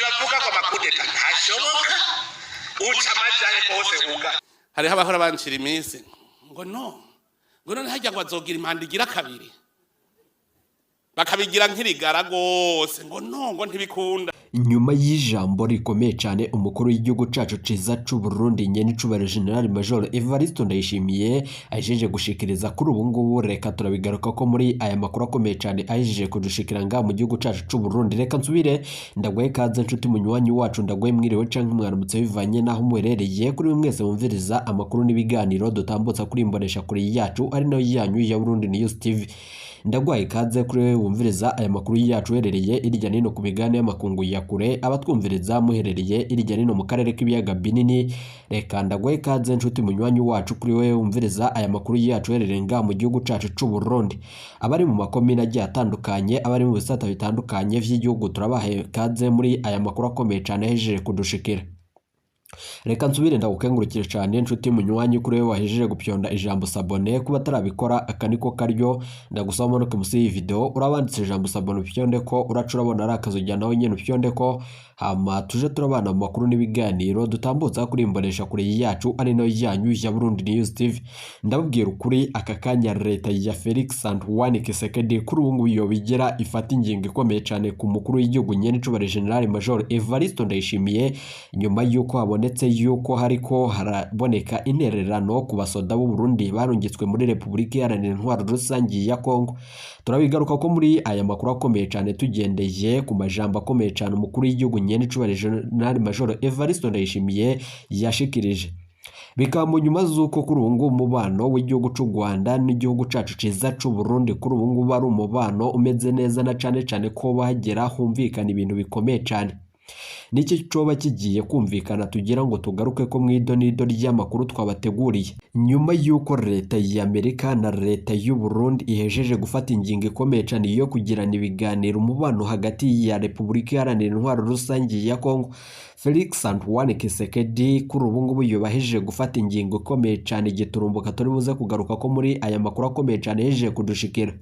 bavuga ko amakudeta ntashoboka uca amajyane kose uga hariho abahora bancira iminsi ngo none hajya ngo azogira impanda igira kabiri bakabigira nk'irigara rwose ngo ntibikunda. Nyuma y'ijambo rikomeye cyane umukuru w'igihugu cacu ciza c'u Burundi nyenicubahiro General Major Evariste Ndayishimiye ajeje gushikiriza kuri ubu ngubu, reka turabigaruka ko muri aya makuru akomeye cyane ajeje kudushikira nga mu gihugu cacu c'u Burundi. Reka nsubire ndagwaye kaze nshuti munywanyi wacu, ndagwaye mwiriwe canke mwaramutse bivanye naho mwerereye kuri mwese mumviriza amakuru n'ibiganiro dutambutsa kuri imbonesha kuri yacu ari nayo yanyu ya Burundi News TV. Ndagwaye kaze kuri wumviriza aya makuru yacu herereye irya nino ku migane y'amakungu ya kure, abatwumviriza muherereye irya nino mu karere k'ibiyaga binini. Reka ndagwaye kaze nshuti munywanyi wacu kuri we wumviriza aya makuru yacu herereye nga mu gihugu cacu c'u Burundi, abari mu makomine agiye atandukanye, abari mu bisata bitandukanye vy'igihugu, turabahe kaze muri aya makuru akomeye cyane hejeje kudushikira. Reka nsubire ndagukengurukire cyane nshuti munywanyi kuri we wahejeje gupyonda ijambo sabone, kuba tarabikora akaniko karyo ndagusaba monoke musi iyi video urabanditse ijambo sabone upyonde ko uracurabona ari akazujya nawe nyene upyonde ko, hama tuje turabana mu makuru n'ibiganiro dutambutsa kuri imbonesha kuri yacu ari nayo yanyu ya Burundi News TV. Ndababwira ukuri aka kanya leta ya Felix Antoine Tshisekedi kuri ubu ngubu yobigira ifata ingingo ikomeye cyane ku mukuru w'igihugu nyenicubahiro General Major Evariste Ndayishimiye, nyuma yuko habonetse yuko hariko haraboneka intererano ku basoda b'u Burundi barungitswe muri Republika Iharanira Intwaro Rusangi ya Congo. Turabigaruka ko muri aya makuru akomeye cyane tugendeye ku majambo akomeye cyane umukuru w'igihugu nyenicubahiro General Major Evariste Ndayishimiye yashikirije. Bikaba mu nyuma z'uko kuri ubu ngubu umubano w'igihugu c'u Rwanda n'igihugu cacu ciza c'u Burundi kuri ubu ngubu ari umubano umeze neza, na cane ko bahagera humvikana ibintu bikomeye cyane. Niki coba kigiye kumvikana tugira ngo tugaruke ko mwido nido ry'amakuru twabateguriye. Nyuma yuko leta ya Amerika na leta y'u Burundi ihejeje gufata ingingo ikomeye cyane yo kugirana ibiganiro umubano hagati ya Republika Iharanira Intwaro Rusangi ya Congo, Felix Antoine Tshisekedi kuri ubu ngubu yobahejeje gufata ingingo ikomeye cyane giturumbuka turi buze kugaruka ko muri aya makuru akomeye cyane hejeje kudushikira.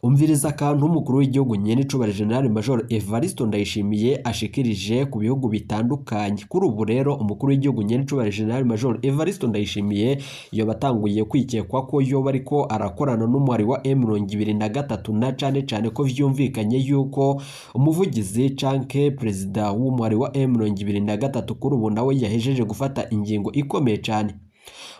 Umviriza akantu umukuru w'igihugu nyenicubahiro General Major Evariste Ndayishimiye ashikirije ku bihugu bitandukanye. Kuri ubu rero umukuru w'igihugu nyenicubahiro General Major Evariste Ndayishimiye yobatanguye kwikekwa ko yoba ariko arakorana n'umwari wa M23, na cane ko vyumvikanye yuko umuvugizi canke perezida w'umwari wa M23 kuri ubu nawe yahejeje gufata ingingo ikomeye cyane.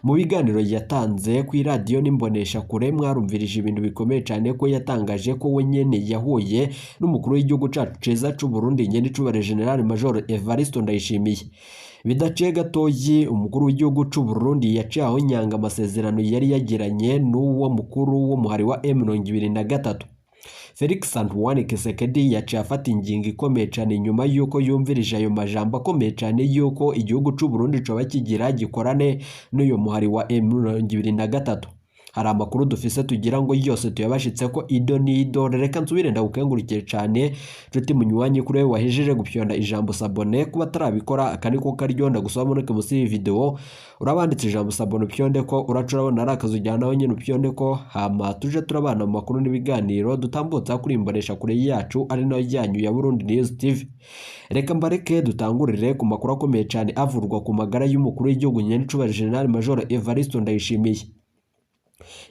Mu biganiro yatanze ku radio n'imbonesha kure mwarumvirije ibintu bikomeye cyane ko yatangaje ko we nyene yahuye n'umukuru w'igihugu cacu ciza c'u Burundi nyenicubahiro General Major Evariste Ndayishimiye. Bidaciye gatoyi umukuru w'igihugu c'u Burundi yaciye aho nyanga amasezerano yari yagiranye n'uwo mukuru w'umuhari wa M23. Felix Antoine Tshisekedi yaciye afata ingingo ikomeye cyane nyuma yuko yumvirije ayo majambo akomeye cyane yuko igihugu c'u Burundi coba kigira gikorane n'uyo muhari wa M23. Hari amakuru dufise tugira ngo yose tuyabashitse ko ido nido. Reka nsubire ndagukengurukire cyane nshuti munywanyi kuri we wahejeje gupyonda ijambo sabone, kuba tarabikora akaniko karyo ndagusaba monoke musi iyi video urabanditse ijambo sabone upyonde ko uracurabona ari akazujyana nawe nyene upyonde ko, hama tuje turabana mu makuru n'ibiganiro dutambutsa kuri imbonesha kure yacu ari nayo yanyu ya Burundi News TV. Reka mbareke dutangurire ku makuru akomeye cyane avurwa ku magara y'umukuru w'igihugu nyenicubahiro General Major Evariste Ndayishimiye.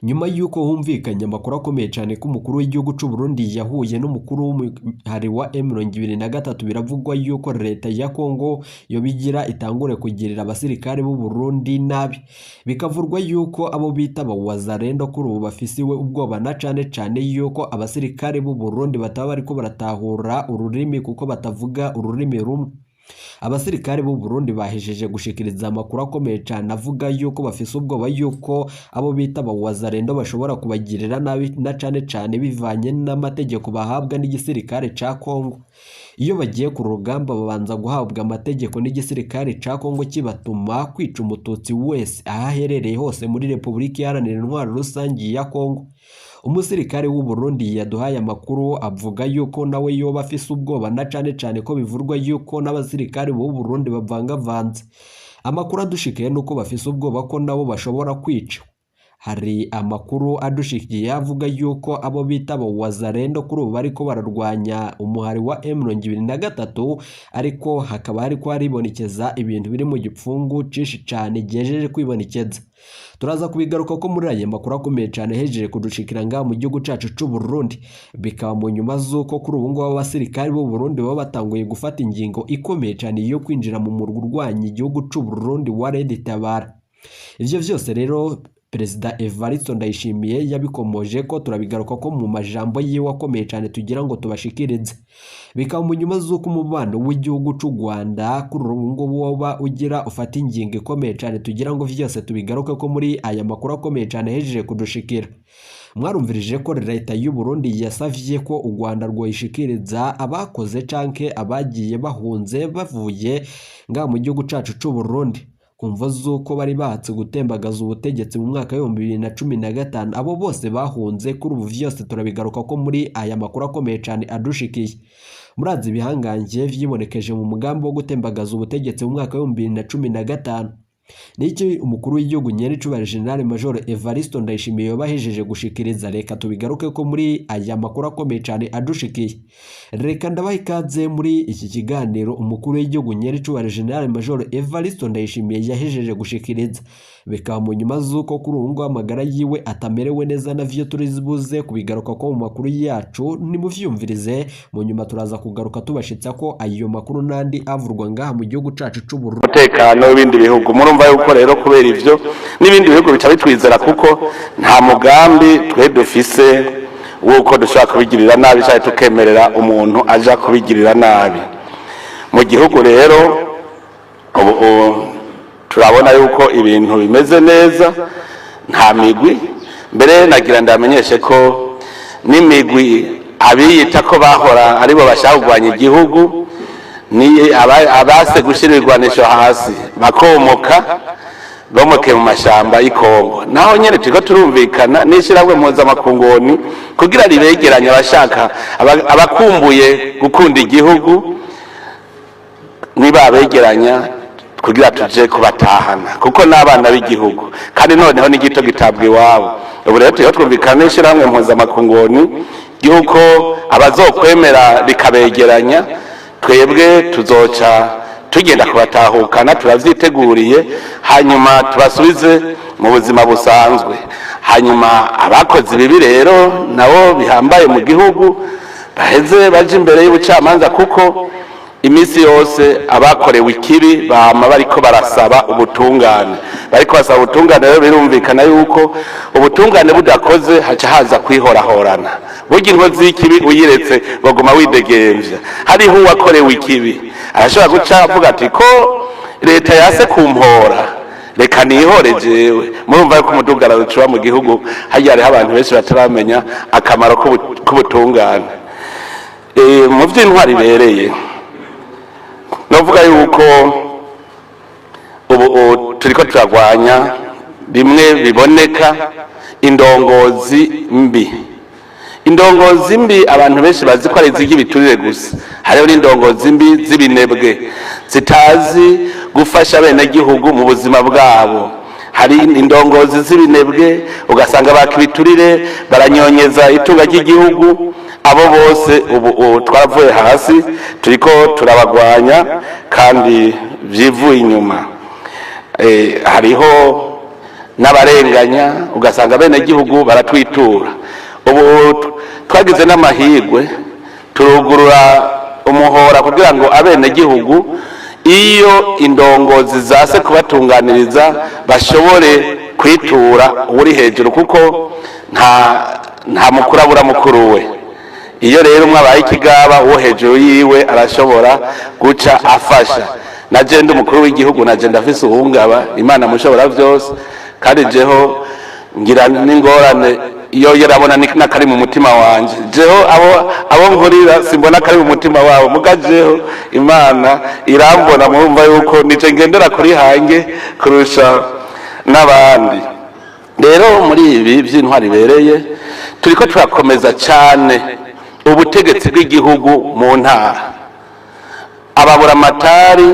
Nyuma yuko humvikanye amakuru akomeye cyane ko umukuru w'igihugu c'u Burundi yahuye n'umukuru w'umuhari wa M23, biravugwa yuko leta ya Congo yobigira itangure kugirira abasirikare b'u Burundi nabi. Bikavurwa yuko abo bita abawazarendo kuri ubu bafisiwe ubwoba, na cane yuko abasirikare b'u Burundi bataba bariko baratahura ururimi kuko batavuga ururimi rumwe. Abasirikare b'u Burundi bahejeje gushikiriza amakuru akomeye cyane avuga yuko bafise ubwoba yuko abo bita abawazarendo bashobora kubagirira nabi, na cane bivanye n'amategeko bahabwa n'igisirikare ca Congo. Iyo bagiye ku rugamba babanza guhabwa amategeko n'igisirikare ca Congo kibatuma kwica umututsi wese ahaherereye hose muri Republika Iharanira Intwaro Rusangi ya Congo. Umusirikare w'u Burundi yaduhaye amakuru avuga yuko nawe yoba afise ubwoba, na cane ko bivurwa yuko n'abasirikare b'u Burundi bavangavanze. Amakuru adushikaye nuko bafise ubwoba ko nabo bashobora kwica. hari amakuru adushikiye avuga yuko abo bita wazarendo kuri ubu bariko bararwanya umuhari wa M23 ariko hakaba hariko haribonekeza ibintu biri mu gipfungu cishi cyane gejeje kwibonekeza. Turaza kubigaruka ko muri aya makuru akomeye cyane hejeje kudushikira nga mu gihugu cacu c'u Burundi, bikaba mu nyuma zuko kuri ubu ngo abasirikari b'u Burundi baba batanguye gufata ingingo ikomeye cyane yo kwinjira mu murwa urwanya igihugu c'u Burundi wa Red Tabara. Ivyo vyose rero Perezida Evariste Ndayishimiye yabikomoje ko turabigaruka ko mu majambo yiwe akomeye cyane tugira ngo tubashikirize. Bikaba mu nyuma z'uko umubano w'igihugu c'u Rwanda kuri ubu ngo woba ugira ufata ingingo ikomeye cyane tugira ngo vyose tubigaruke ko muri aya makuru akomeye cyane hejeje kudushikira. Mwarumvirije ko leta y'u Burundi yasavye ko u Rwanda rwoyishikiriza abakoze canke abagiye bahunze bavuye nga mu gihugu cacu c'u Burundi kumva zuko bari bahatse gutembagaza ubutegetsi mu mwaka wa 2015. Abo bose bahunze kuri ubu vyose turabigaruka ko muri aya makuru akomeye cyane adushikiye. Murazi bihangange vyibonekeje mu mugambi wo gutembagaza ubutegetsi mu mwaka wa 2015. Niki umukuru w'igihugu nyene cubare General Major Evariste Ndayishimiye yabahejeje gushikiriza. Reka tubigaruke ko muri aya makuru akomeye cyane adushikiye. Reka ndabaha ikaze muri iki kiganiro umukuru w'igihugu nyene cubare General Major Evariste Ndayishimiye yahejeje gushikiriza. Bikaba mu nyuma zuko kuri ubu ngo amagara yiwe atamerewe neza navyo turizibuze kubigaruka ko mu makuru yacu ni muvyumvirize. Mu nyuma turaza kugaruka tubashitsa ko ayo makuru nandi avurwa ngaha mu gihugu cacu c'u Burundi. Umutekano w'ibindi bihugu murumva yuko rero kubera ivyo n'ibindi bihugu bica bitwizera kuko nta mugambi twe dufise wuko dushaka kubigirira nabi cyane tukemerera umuntu aja kubigirira nabi mu gihugu. Rero turabona yuko ibintu bimeze neza, nta migwi. Mbere nagira ndamenyeshe ko n'imigwi abiyita ko bahora aribo bashaka kugwanya igihugu ni abase gushira irwanisho hasi bakomoka bomoke mu mashamba y'Ikongo. Naho nyene turiko turumvikana n'ishiramwe mpuzamakungu kugira ribegeranya abashaka abakumbuye gukunda igihugu niba begeranya kugira tuje kubatahana kuko n'abana b'igihugu kandi noneho n'igito gitabwa iwabo. Ubu rero turiko twumvikana n'ishiramwe mpuzamakungu yuko abazokwemera bikabegeranya twebwe tuzoca tugenda kubatahukana, turavyiteguriye hanyuma tubasubize mu buzima busanzwe. Hanyuma abakoze ibibi rero nabo bihambaye mu gihugu baheze baje imbere y'ubucamanza kuko imisi yose abakorewe ikibi bama bariko barasaba ubutungane. Bariko basaba ubutungane rero birumvikana yuko ubutungane budakoze haca haza kwihorahorana. Burya inkozi y'ikibi uyiretse bagoma widegemvya. Hariho uwakorewe ikibi arashobora guca avuga ati ko leta yase kumpora reka nihore jewe. Murumva yuko umudugara ucuba mu gihugu hajya hariho abantu benshi bataramenya akamaro k'ubutungane. Mu vy'intwari bereye novuga yuko ubu turiko turagwanya bimwe biboneka indongozi mbi. Indongozi mbi abantu benshi bazi ko ari iz'igibiturire gusa. Hariho n'indongozi mbi z'ibinebwe zitazi gufasha bene gihugu mu buzima bwabo. Hari indongozi z'ibinebwe ugasanga bakibiturire baranyonyeza itunga ry'igihugu. Abo bose ubu twaravuye hasi turiko turabagwanya kandi vyivuye inyuma. Hariho n'abarenganya ugasanga bene gihugu baratwitura. Ubu twagize n'amahirwe turugurura umuhora kugira ngo abene gihugu iyo indongozi zase kubatunganiriza bashobore kwitura uri hejuru kuko nta mukuru abura mukuru we. Iyo rero mwabaye ikigaba uwo hejuru yiwe arashobora guca afasha. Naje ndi umukuru w'igihugu naje ndafise uhungaba Imana mushobora vyose kandi jeho ngira n'ingorane iyo yarabona n'akari mu mutima wanje. Jeho abo nkurira simbona kari mu mutima wabo mugajeho Imana irambona. Murumva yuko nije ngendera kuri hange kurusha n'abandi. Rero muri ibi vy'intwari bereye turiko turakomeza cyane ubutegetsi bw'igihugu mu ntara. Ababuramatari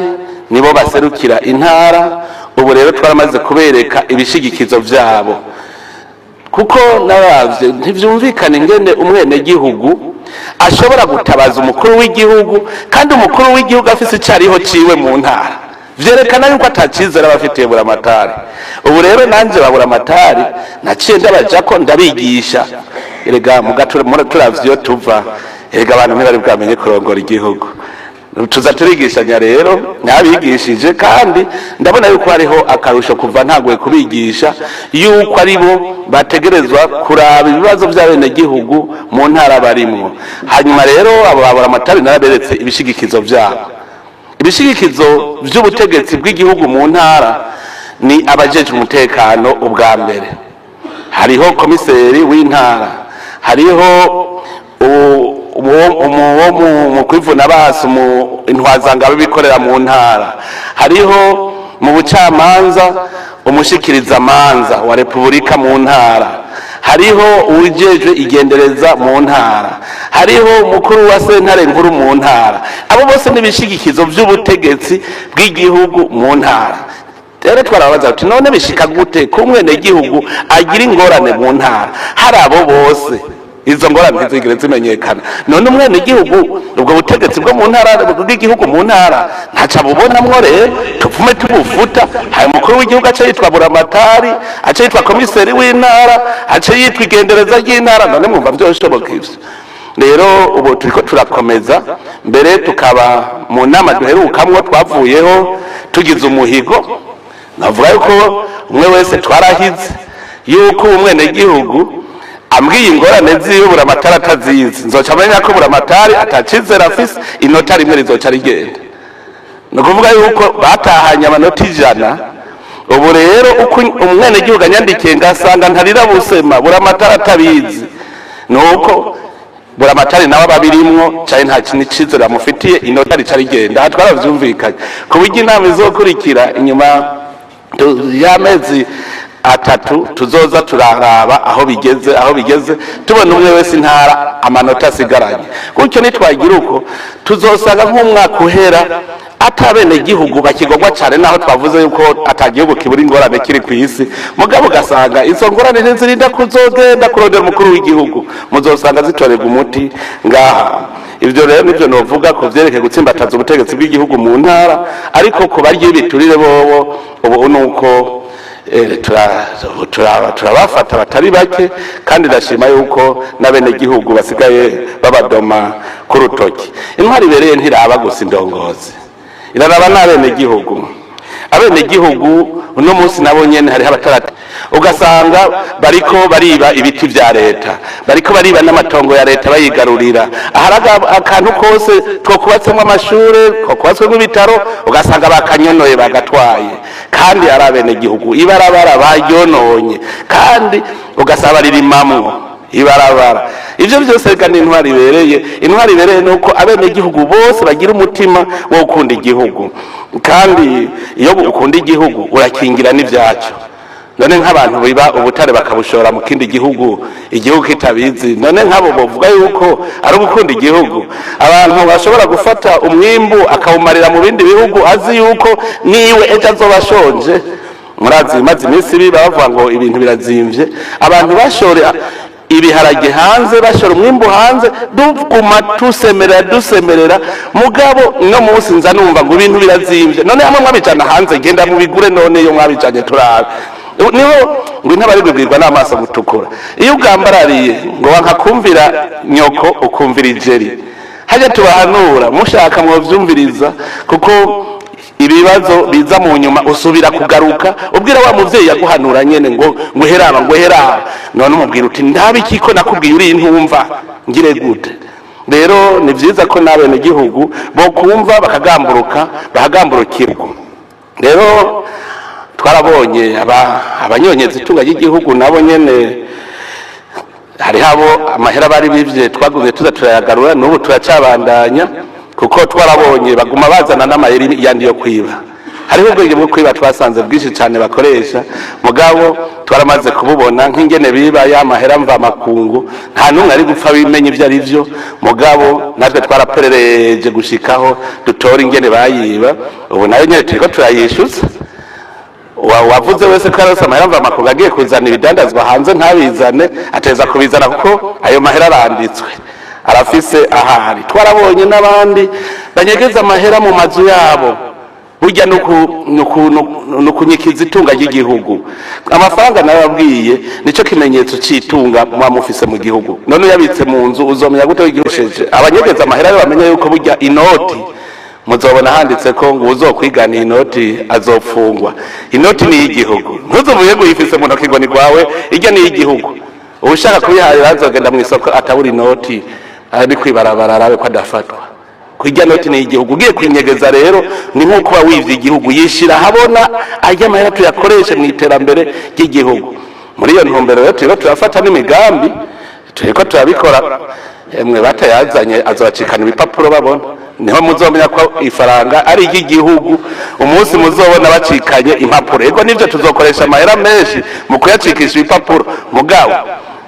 nibo baserukira intara. Ubu rero twaramaze kubereka ibishigikizo vyabo. kuko naravye ntivyumvikana ingene umwene gihugu ashobora gutabaza umukuru w'igihugu kandi umukuru w'igihugu afise icariho ciwe mu ntara, vyerekana yuko atacizera bafitiye buramatari. Ubu rero nanje babura amatari naciye ndabajako ndabigisha, erega turavyo tuva, erega abantu ntibari bwamenye kurongora igihugu, tuza turigishanya rero nabigishije, kandi ndabona yuko hariho akarusho kuva ntagoye kubigisha yuko ari bo bategerezwa kuraba ibibazo by'abene gihugu mu ntara barimwo. Hanyuma rero abo babura amatari naraberetse ibishigikizo byabo. Ibishigikizo by'ubutegetsi bw'igihugu mu ntara ni abajeje umutekano. Ubwa mbere hariho komiseri w'intara, hariho mu kwivuna basi intwazangabo bikorera mu ntara, hariho mu bucamanza umushikiriza manza wa Repubulika mu ntara, hariho uwujejwe igendereza mu ntara, hariho umukuru wa sentare nkuru mu ntara. Abo bose n'ibishigikizo by'ubutegetsi bw'igihugu mu ntara. Rero twarabaza ati none bishika gute ko umwene gihugu agira ingorane mu ntara, hari abo bose izo ngorane zigire zimenyekana, none umwene gihugu ubwo butegetsi bwo mu ntara bw'igihugu mu ntara ntaca bubonamwo, rero tuvume tubufuta. hari umukuru w'igihugu aca yitwa buramatari, aca yitwa komiseri w'intara, aca yitwa igendereza ry'intara, none mwumva vyoshoboka ivyo? Rero ubu turiko turakomeza, mbere tukaba mu nama duherukamwo twavuyeho tugize umuhigo, navuga yuko umwe wese twarahize yuko umwene gihugu ambwiye ingorane ziwe buramatari atazizi, nzoca menya ko buramatari atacizera afise, inota rimwe rizoca rigenda. Ni ukuvuga yuko batahanye amanota 100. Ubu rero uko umwene gihugu anyandikiye ngasanga ntarira busema buramatari atabizi, nuko buramatari nawe ababirimwo cyane nta kintu cizera amufitiye, inota rica rigenda. Aha twaravyumvikanye ku buryo inama izokurikira inyuma y'amezi 3 tuzoza turaraba aho bigeze tubona umwe wese intara amanota asigaranye. Gutyo nitwagira uko tuzosanga nk'umwaka uhera atabene gihugu bakigogwa cyane, naho twavuze yuko atagihugu kibura ingorane kiri ku isi, mugabo gasanga izo ngorane ntizirinda kuzogenda kurondera umukuru w'igihugu, muzosanga zitorega umuti ngaha. Ivyo rero nivyo novuga ko vyereke gutsimbataza ubutegetsi bw'igihugu mu ntara, ariko ko baryo biturire bobo ubu nuko turabafata batari bake, kandi ndashima yuko n'abene gihugu basigaye babadoma ku rutoki. Intwari ibereye ntiraba gusa indongozi, iraraba n'abene gihugu. Abene gihugu uno munsi nabo nyene hari abatarata, ugasanga bariko bariba ibiti vya leta, bariko bariba n'amatongo ya leta bayigarurira. Aharaga akantu kose twokubatsemwe amashure, twokubatswemo ibitaro, ugasanga bakanyonoye bagatwaye, kandi ari abene gihugu. Ibarabara bayononye, kandi ugasaba ririmamwo ibarabara. Ivyo byose reka ni intwari ibereye. Intwari ibereye nuko abene gihugu bose bagira umutima wo gukunda igihugu, kandi iyo ukunda igihugu urakingira n'ivyacu. None nk'abantu biba ubutare bakabushora mu kindi gihugu, igihugu kitabizi, none nk'abo bavuga yuko ari gukunda igihugu? Abantu bashobora gufata umwimbu akawumarira mu bindi bihugu azi yuko niwe ejo azobashonje. Murazi maze iminsi biba bavuga ngo ibintu birazimvye, abantu bashora ibiharage hanze, bashora umwimbu hanze, duguma dusemerera, mugabo no munsi nza numva ngo ibintu birazimvye. None hamwe mwabijana hanze, genda mubigure none yo mwabijanye turabe. Niho ngo intabari bwirwa n'amaso gutukura. Iyo ugambarariye ngo wanka kumvira nyoko ukumvira ijeri, hajya tubahanura mushaka mwovyumviriza, kuko ibibazo biza mu nyuma usubira kugaruka ubwira wa muvyeyi yaguhanura nyene ngo heraba, none umubwira uti ndabiki ko nakubwiye uri intumva ngire gute? Rero ni vyiza ko n'abene gihugu bo kumva bakagamburukirwa. Rero twarabonye abanyonyezi itunga ry'igihugu nabo nyene hari habo amahera bari bivye, twaguze tuza turayagarura, n'ubu turacabandanya, kuko twarabonye baguma bazana n'amayeri yandi yo kwiba. Hariho ubwenge bwo kwiba twasanze bwinshi cyane bakoresha, mugabo twaramaze kububona nk'ingene biba ya mahera mva makungu, nta numwe ari gupfa bimenye ivyo ari vyo, mugabo natwe twaraperereje gushikaho dutora ingene bayiba. Ubu nayo nyene turiko turayishuza. wavuze wese ko arose amahera mva Congo agiye kuzana ibidandazwa hanze ntabizane ateza kubizana kuko ayo mahera aranditswe arafise ahari. Twarabonye n'abandi banyegeza amahera mu mazu yabo burya nukunyikiza itunga ry'igihugu. Amafaranga nababwiye nico kimenyetso citunga mwa mufise mu gihugu. None yabitse mu nzu uzomenya gute wigihosheje. Abanyegeza amahera bamenye yuko burya inoti muzobona handitse ko ngo uzokwigana inoti azofungwa. Inoti ni y'igihugu, ntuzovuye guyifise mu ntoki ngo ni gwawe, irya ni y'igihugu. Ubushaka kubiharira azogenda mu isoko atabura inoti ari kwibarabara arabe ko adafatwa. Kujya noti ni igihugu ugiye kwinyegeza rero ni nko kuba wivye igihugu yishira habona ajya mahera tuyakoreshe mu iterambere ry'igihugu. Muri iyo ntumbero rero turiko turafata n'imigambi turiko turabikora. Emwe batayazanye azobacikana ibipapuro babona niho muzomenya ko ifaranga ari igihugu. Umunsi muzobona bacikanye impapuro ego nivyo tuzokoresha amahera menshi mu kuyacikisha ibipapuro mugabo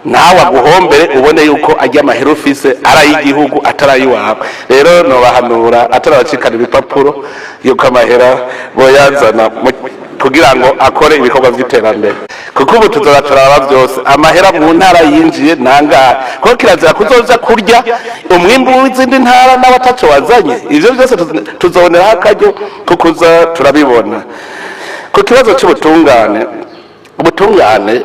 nawe aguhombere ubone yuko ajya amahera ufise arayigihugu atarayiwawe. Rero nobahanura atarabacikana ibipapuro yuko amahera boyazana kugira ngo akore ibikorwa by'iterambere, kuko ubu tuzoba turaba byose amahera mu ntara yinjiye nangahe kuko kirazira kuzoza kurya umwimbu w'izindi ntara n'abataco wazanye. Ivyo byose tuzoboneraho akaryo kukuza turabibona. Ku kibazo cy'ubutungane, ubutungane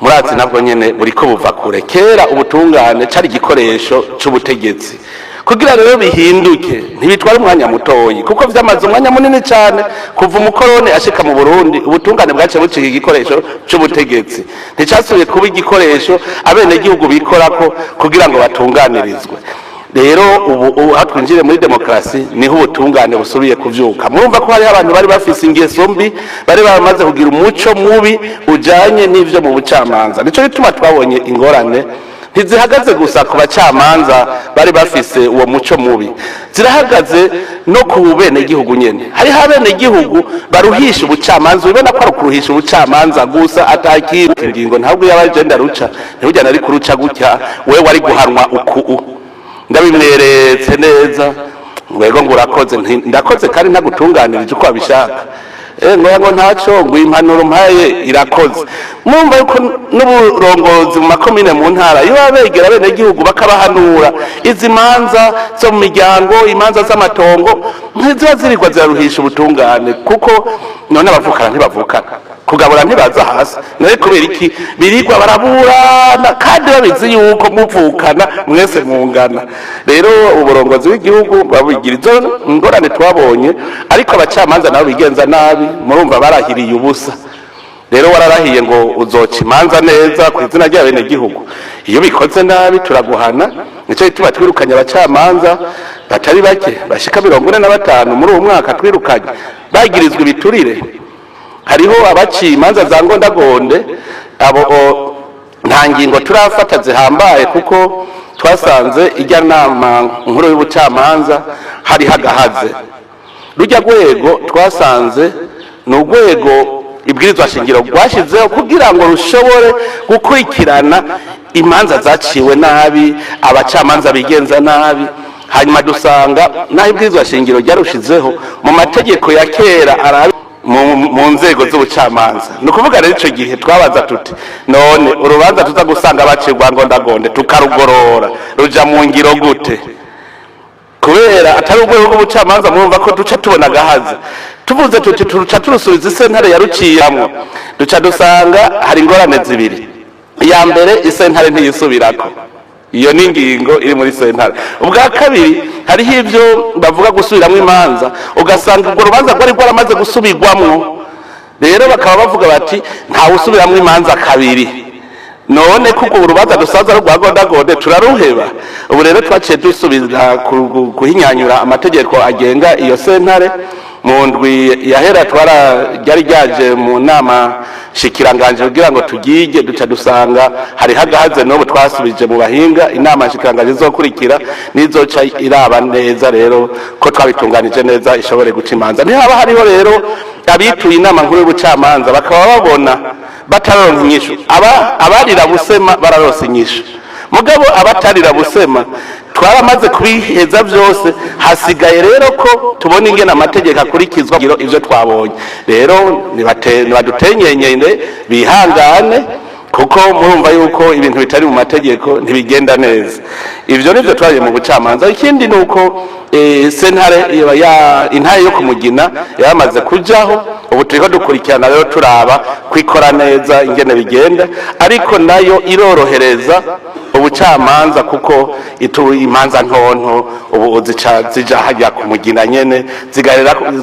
murazi nabwo nyene buriko buva kure. Kera ubutungane cari igikoresho c'ubutegetsi kugira rero bihinduke ntibitwara umwanya mutoyi kuko vyamaze umwanya munini cyane kuva umukorone ashika mu Burundi. Ubutungane bwace bucika igikoresho c'ubutegetsi nticasubiye kuba igikoresho abene gihugu bikorako kugira ngo batunganirizwe. Rero ubu hatwinjire muri demokrasi niho ubutungane busubiye kuvyuka. Murumva ko hari abantu bari bafise ingeso mbi bari bamaze kugira umuco mubi ujanye n'ivyo mu bucamanza. Nico bituma twabonye ingorane ntizihagaze gusa ku bacamanza bari bafise uwo muco mubi, zirahagaze no ku bene gihugu nyene. Hari habene gihugu baruhisha ubucamanza ubona ko ari kuruhisha ubucamanza gusa atakiri ingingo ntabwo y'abagenda ruca ntibujyana ari kuruca gutya wewe wari guhanwa uku ndabimweretse neza ngwego ngurakoze ndakoze kandi ntagutunganirije uko abishaka. Ngo ntaco ngo impanuro mpaye irakoze. Mumva yuko n'uburongozi mu makomine mu ntara iyo abegera bene gihugu bakabahanura izi manza zo mu miryango imanza z'amatongo ntiziba zirirwa ziraruhisha ubutungane kuko none abavukana ntibavukana kugabura ntibaza hasi nawe kubera iki birigwa baraburana kandi babizi yuko muvukana mwese mungana. Rero uburongozi w'igihugu babigira izo ngorane twabonye ariko abacamanza nabo bigenza nabi murumva barahiriye ubusa. Rero wararahiye ngo uzoca imanza neza ku izina rya bene gihugu, iyo bikoze nabi turaguhana. Nico gituma twirukanye abacamanza batari bake bashika 45 muri uwo mwaka twirukanye bagirizwe ibiturire. Hariho abaciye imanza za ngondagonde abo nta ngingo turafata zihambaye kuko twasanze ijya nama nkuru y'ubucamanza hari hagahaze. Rujya rwego twasanze n'urwego ibwirizwa shingiro rwashizeho kugira ngo rushobore gukurikirana imanza zaciwe nabi abacamanza bigenza nabi. Hanyuma dusanga naho ibwirizwa shingiro ryarushizeho mu mategeko ya kera arabi mu nzego z'ubucamanza. Nukuvuga rero ico gihe twabaza tuti none urubanza tuza gusanga bacirwa ngondagonde tukarugorora ruja mu ngiro gute? Kubera atari ubwo rw'ubucamanza murumva ko duca tubona gahaze tuvuze tuti turuca turusubiza isentare yaruciyamwo duca dusanga hari ingorane zibiri. Iya mbere isentare ntiyisubirako, iyo ni ingingo iri muri sentare. Ubwa kabiri hariho ivyo bavuga gusubiramwo imanza ugasanga ubwo rubanza rwari rwaramaze gusubirwamwo. Rero bakaba bavuga bati nta usubiramwo imanza kabiri. None kuko urubanza dusaza rwagondagode turaruheba. Ubu rero twaciye dusubira kuhinyanyura amategeko agenga iyo sentare. Mu ndwi yahera ryari ryaje mu nama shikiranganje kugira ngo tugige duca dusanga hari hagahaze n'ubu twasubije mu bahinga. Inama shikiranganje izokurikira nizoca iraba neza rero ko twabitunganije neza ishobore guca imanza. Ntihaba hariho rero abituye inama nkuru y'ubucamanza bakaba babona bataronka inyishu, abarira busema bararose inyishu. mugabo abatarira busema twaramaze kubiheza byose, hasigaye rero ko tubona ingena amategeko akurikizwa ivyo twabonye. Rero nibadutenyenyene bihangane, kuko murumva yuko ibintu bitari mu mategeko ntibigenda neza. Ivyo nivyo twaje mu bucamanza. Ikindi nuko sentare intare yo kumugina yamaze kujaho, ubu turiko dukurikirana rero turaba kwikora neza ingene bigenda, ariko nayo irorohereza ubucamanza kuko imanza ntonto ubu zija hajya kumugina nyene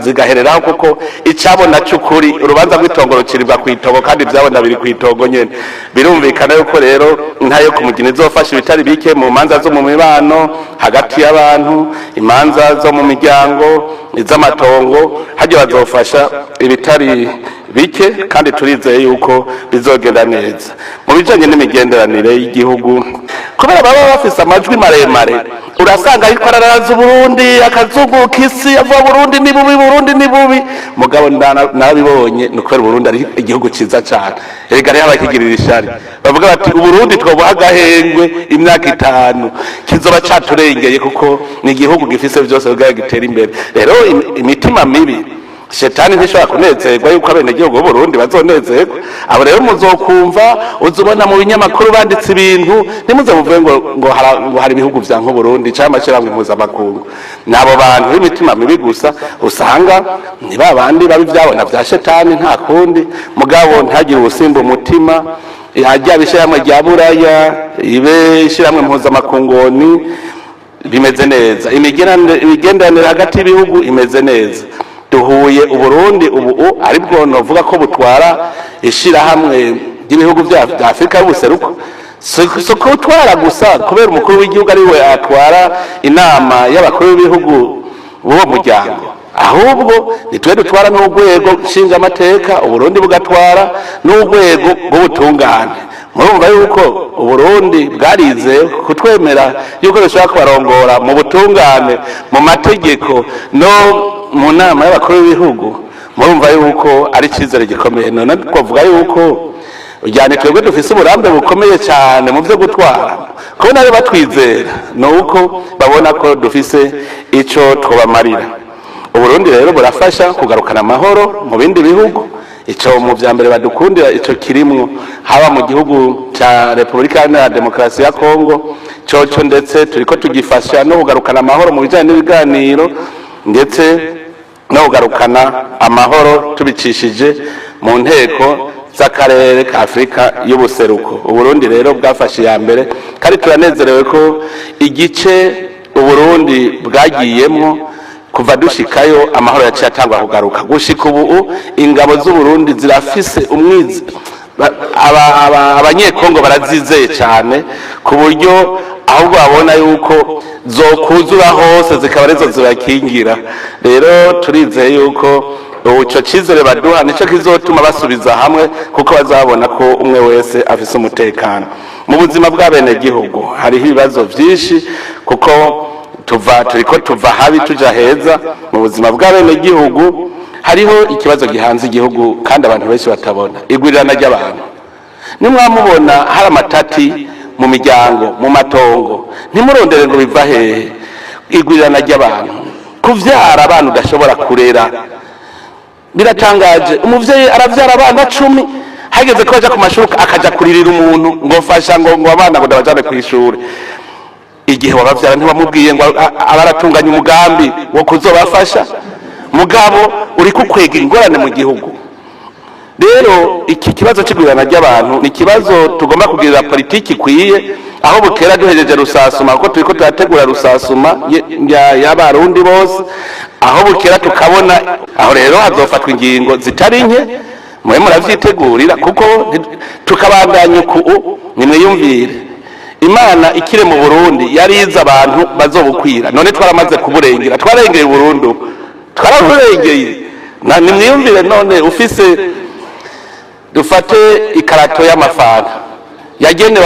zigahereraho, kuko icabona cy'ukuri urubanza rw'itongo rucirirwa kw'itongo kandi vyabona biri kw'itongo nyene. Birumvikana yuko rero intare yo kumugina izofasha ibitari bike mu manza zo mu mibano hagati y'abantu, imanza zo mu miryango, iz'amatongo, hajya bazofasha ibitari bike, kandi turizeye yuko bizogenda neza. Mu bijanye n'imigenderanire y'igihugu, kubera baba bafise amajwi maremare, urasanga ariko araraza Burundi akazunguka isi avuga Burundi ni bubi, Burundi ni bubi. Mugabo narabibonye ni kubera Burundi ari igihugu ciza cyane. Erega rero abakigirira ishari bavuga bati Burundi twobuha agahengwe imyaka 5 kizoba caturengeye, kuko ni igihugu gifise byose bwa gitera imbere. Rero imitima mibi Shetani ntishobora kunezerwa yuko abenegihugu b'Uburundi bazonezerwa. Abo rero muzokumva uzubona mu binyamakuru banditse ibintu, nimuze muvuge ngo hari ibihugu vya nk'Uburundi cyangwa amashyirahamwe mpuzamakungu. Nabo bantu b'imitima mibi gusa usanga ni babandi babi vyabona vya Shetani, nta kundi. Mugabo ntagire ubusimba umutima, hajya bishyirahamwe rya Buraya, ibe ishyirahamwe mpuzamakungu bimeze neza, imigenderanire hagati y'ibihugu imeze neza. Duhuye Uburundi ubu aribwo novuga ko butwara ishirahamwe ry'ibihugu vya Afrika y'ubuseruko, so kutwara gusa kubera umukuru w'igihugu ari we atwara inama y'abakuru b'ibihugu b'uwo muryango, ahubwo nitwe dutwara n'urwego nshinga amateka, Uburundi bugatwara n'urwego rw'ubutungane. Murumva yuko Uburundi bwarize kutwemera yuko dushobora kubarongora mu butungane, mu mategeko no mu nama y'abakuru b'ibihugu. Murumva yuko ari cyizere gikomeye. None twavuga yuko ujyane twebwe dufise uburambe bukomeye cyane mu byo gutwara, ko nabo batwizera nuko babona ko dufise ico twobamarira. Uburundi rero burafasha kugarukana amahoro mu bindi bihugu. Ico mu vyambere badukundira ico kirimwo, haba mu gihugu ca Republika ya Demokarasi ya Congo coco, ndetse turiko tugifasha no kugarukana amahoro mu bijanye n'ibiganiro, ndetse no kugarukana amahoro tubicishije mu nteko z'akarere ka Afrika y'ubuseruko. Uburundi rero bwafashe ya mbere, kandi turanezerewe ko igice Uburundi bwagiyemwo kuva dushikayo amahoro yaciye atangwa kugaruka. Gushika ubu ingabo z'Uburundi zirafise umwizi, abanyekongo barazizeye cyane ku buryo ahubwo babona yuko zokuzura hose zikaba arizo zibakingira. Rero turizeye yuko ico cizere baduha nico kizotuma basubiza hamwe, kuko bazabona ko umwe wese afise umutekano. Mu buzima bw'abenegihugu hariho ibibazo vyinshi, kuko turiko tuva habi tuja heza. Mu buzima bw'abenegihugu hariho ikibazo gihanze igihugu kandi abantu benshi batabona, igwirirana ry'abantu. Nimwamubona hari amatati mu miryango, mu matongo, ntimurondere ngo biva hehe. Igwirirana ry'abantu, kuvyara abantu udashobora kurera biratangaje. Umuvyeyi aravyara abana 10, hageze ko aja ku mashuri akaja kuririra umuntu ngo fasha ngo abana ngo ndabajane ku ishuri. Igihe wabavyara ntibamubwiye ngo abaratunganya umugambi wo kuzobafasha, mugabo uri kukwega ingorane mu gihugu. Rero iki kibazo cy'igwirirana ry'abantu ni kibazo tugomba kugirira politiki kwiye, aho bukera duhejeje rusasuma, kuko turiko turategura rusasuma y'abarundi bose, aho bukera tukabona. Aho rero hazofatwa ingingo zitari nke, mwe muravyitegurira, kuko tukabandanya uku. Nimwiyumvire, Imana ikire mu Burundi yariza abantu bazobukwira, none twaramaze kuburengera, twarengeye Burundi, twaraburengeye. Nimwiyumvire none ufise, dufate ikarato y'amafanta yagenewe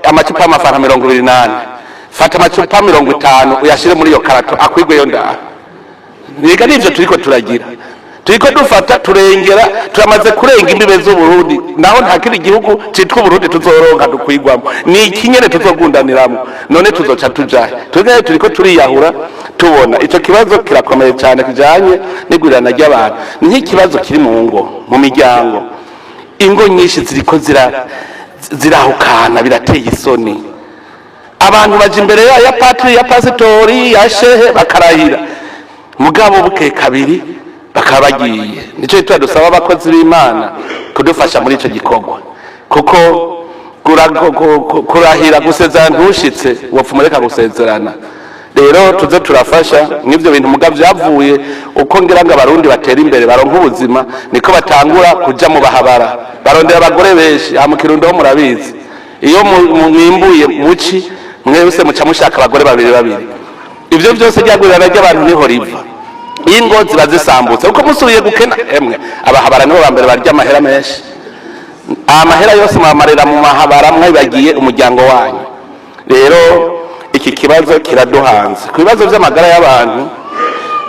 amacupa y'amafanta 28, fata amacupa 50 uyashire muri iyo karato akwigweyo ndaha. Niga nivyo turiko turagira turiko dufata turengera turamaze kurenga imbibe z'Uburundi naho nta kindi gihugu citwa Uburundi tuzoronka dukwigwamo ni ikinyene tuzogundaniramo none tuzoca tujahe twebwe turiko turiyahura tubona ico kibazo kirakomeye cyane kijanye n'igurirana ry'abantu ni nk'ikibazo kiri mu ngo mu miryango ingo nyinshi ziriko zirahukana birateye isoni abantu baje imbere ya patri ya pasitori ya shehe bakarahira mugabo buke kabiri bakabagiye nico gitwa dusaba abakozi b'Imana kudufasha muri ico gikorwa kuko kurahira gusezerana ntushitse wopfumureka gusezerana rero tuze turafasha n'ivyo bintu mugabo byavuye uko ngira ngo abarundi batera imbere baronka ubuzima niko batangura kuja mu bahabara barondera abagore benshi mu Kirundo ho murabizi iyo mwimbuye muci mwese muca mushaka abagore babiri ivyo byose byagurira ry'abantu niho riva ingo ziba zisambutse uko musubiye gukena emwe abahabara nibo bambere barya amahera menshi amahera yose mwamarira mu mahabara mwabibagiye umuryango wanyu rero iki kibazo kiraduhanze ku bibazo by'amagara y'abantu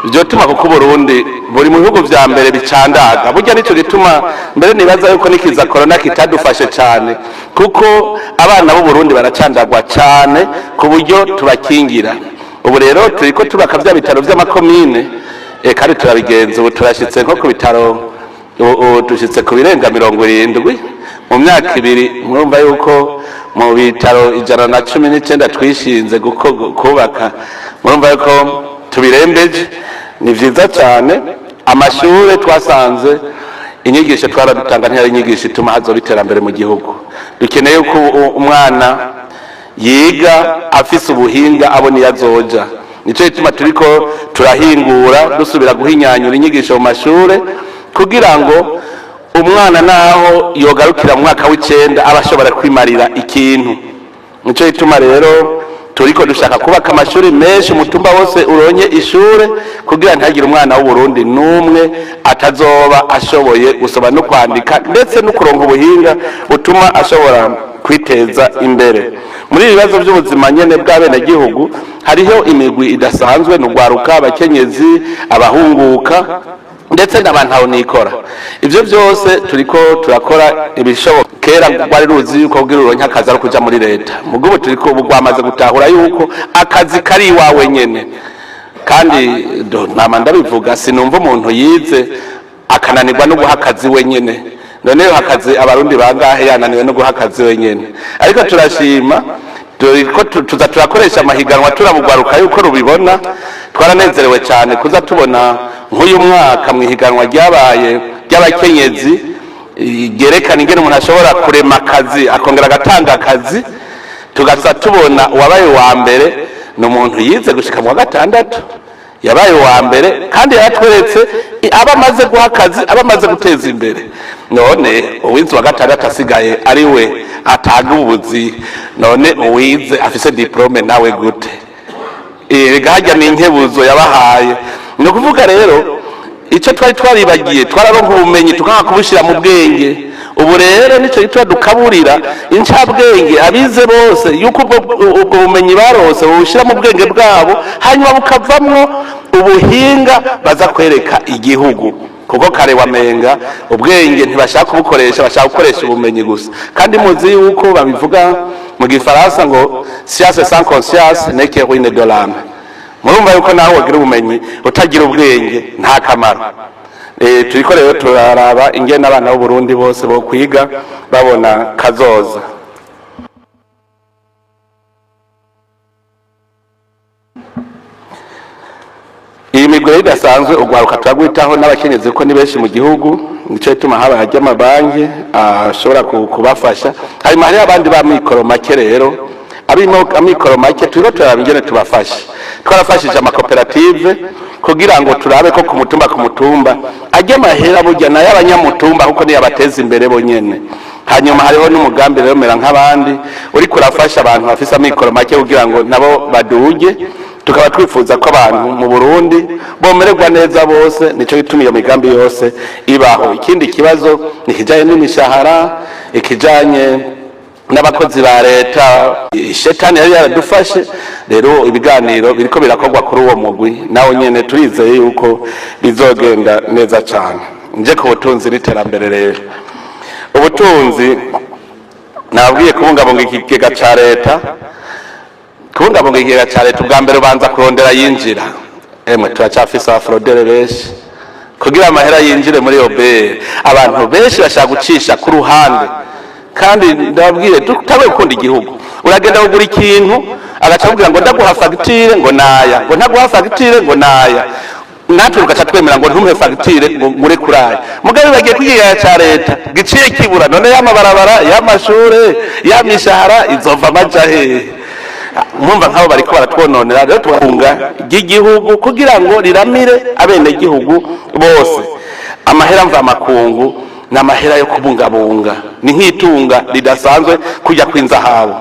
byotuma kuko Burundi buri mu bihugu vya mbere bicandaga burya nico gituma mbere nibaza yuko nikiza corona kitadufashe cyane kuko abana b'u Burundi baracandagwa cyane ku buryo tubakingira ubu rero turiko tubaka vya bitaro vy'amakomine kandi turabigenza ubu turashitse nko ku bitaro dushitse ku birenga 70 mu myaka 2 murumva yuko mu bitaro 119 twishinze kubaka murumva yuko tubirembeje ni vyiza cyane amashure twasanze inyigisho twaradutanga ntiyari inyigisho ituma hazo biterambere mu gihugu dukeneye ko umwana yiga afise ubuhinga abona yazoja nico gituma turiko turahingura dusubira guhinyanyura inyigisho mu mashure kugira ngo umwana naho yogarukira mu mwaka w'icenda abashobora kwimarira ikintu nico gituma rero turiko dushaka kubaka amashuri menshi mutumba wose uronye ishure kugira ntagire umwana w'u Burundi numwe atazoba ashoboye gusoma no kwandika ndetse no kuronka ubuhinga utuma ashobora kwiteza imbere muri ibibazo by'ubuzima nyene bw'abene gihugu hariho imigwi idasanzwe n'ugwaruka abakenyezi abahunguka ndetse n'abantu aho nikora ivyo byose turiko turakora ibishoboka kera gwari ruzi yuko kugira uronke akazi ari kuja muri leta mugubu turiko ubugwamaze gutahura yuko akazi kari iwawe nyene kandi nama ndabivuga sinumva umuntu yize akananirwa no guha akazi wenyene none yo akazi abarundi bangahe yananiwe no guha akazi wenyene ariko turashima turiko tuza turakoresha amahiganwa turabugwaruka yuko rubibona twaranezerewe cyane kuza tubona nk'uyu mwaka mwihiganwa ryabaye ry'abakenyezi gerekana ingene umuntu ashobora kurema akazi akongera agatanga akazi tugaza tubona uwabaye wa mbere ni umuntu yize gushika mu wa gatandatu yabaye wa mbere kandi yaratweretse abamaze guha akazi abamaze guteza imbere none uwize wa gatandatu asigaye ari we atanga ubuzi none uwize afise diplome nawe gute hajya ni inkebuzo yabahaye ni ukuvuga rero icyo twari twaribagiye twararonka ubumenyi tukanga kubushira mu bwenge ubu rero nico gitwa dukaburira incabwenge abize bose yuko ubwo bumenyi barose bushira mu bwenge bwabo hanyuma bukavamwo ubuhinga baza kwereka igihugu kuko kare wamenga ubwenge ntibashaka kubukoresha bashaka gukoresha ubumenyi gusa kandi muzi yuko babivuga mu gifaransa ngo science sans conscience n'est que ruine de l'âme murumva yuko naho wagira ubumenyi utagira ubwenge nta kamaro turiko rero turaraba ingene abana b'u Burundi bose bo kwiga babona kazoza iyi migore idasanzwe ugwaruka turagwitaho n'abakenyezi ko ni benshi mu gihugu nico gituma haba hajya amabanki ashobora kubafasha hanyuma hari abandi ba mikoro make rero amikoro make turiko turaraba ingene tubafasha twarafashije amakoperative kugira ngo turabe ko ku mutumba ajya amahera burya nayo abanyamutumba kuko niyo abateza imbere bonyene hanyuma hariho n'umugambi rero mera nk'abandi uri kurafasha abantu bafise amikoro make kugira ngo nabo baduge tukaba twifuza ko abantu mu Burundi bomererwa neza bose nico gituma iyo migambi yose ibaho ikindi kibazo nikijanye n'imishahara ikijanye n'abakozi ba leta shetani yari yaradufashe rero ibiganiro biriko birakorwa kuri uwo mugwi nawo nyene turizeye yuko bizogenda neza cyane nje ku butunzi n'iterambere rero ubutunzi nabwiye kubungabunga ikigega ca leta kubungabunga ikigega ca leta ubwa mbere ubanza kurondera yinjira turacafise abafrodere benshi kugira amahera yinjire muri obere abantu benshi bashaka gucisha ku ruhande kandi ndabwiye tutabe gukunda igihugu uragenda kugura ikintu agaca kugira ngo ndaguha fagitire ngo naya ngo ntaguha fagitire ngo naya natwe ugaca twemera ngo ntumpe fagitire ngo ngure kuraya mugabe bagiye kwigira ca leta giciye kibura none y'amabarabara y'amashure y'amishahara izova amajahe mwumva nk'abo bariko baratwononera rero tubakunga ry'igihugu kugira ngo riramire abene gihugu bose amahera mva makungu n'amahera yo kubungabunga ni nk'itunga ridasanzwe kujya kw'inzahabu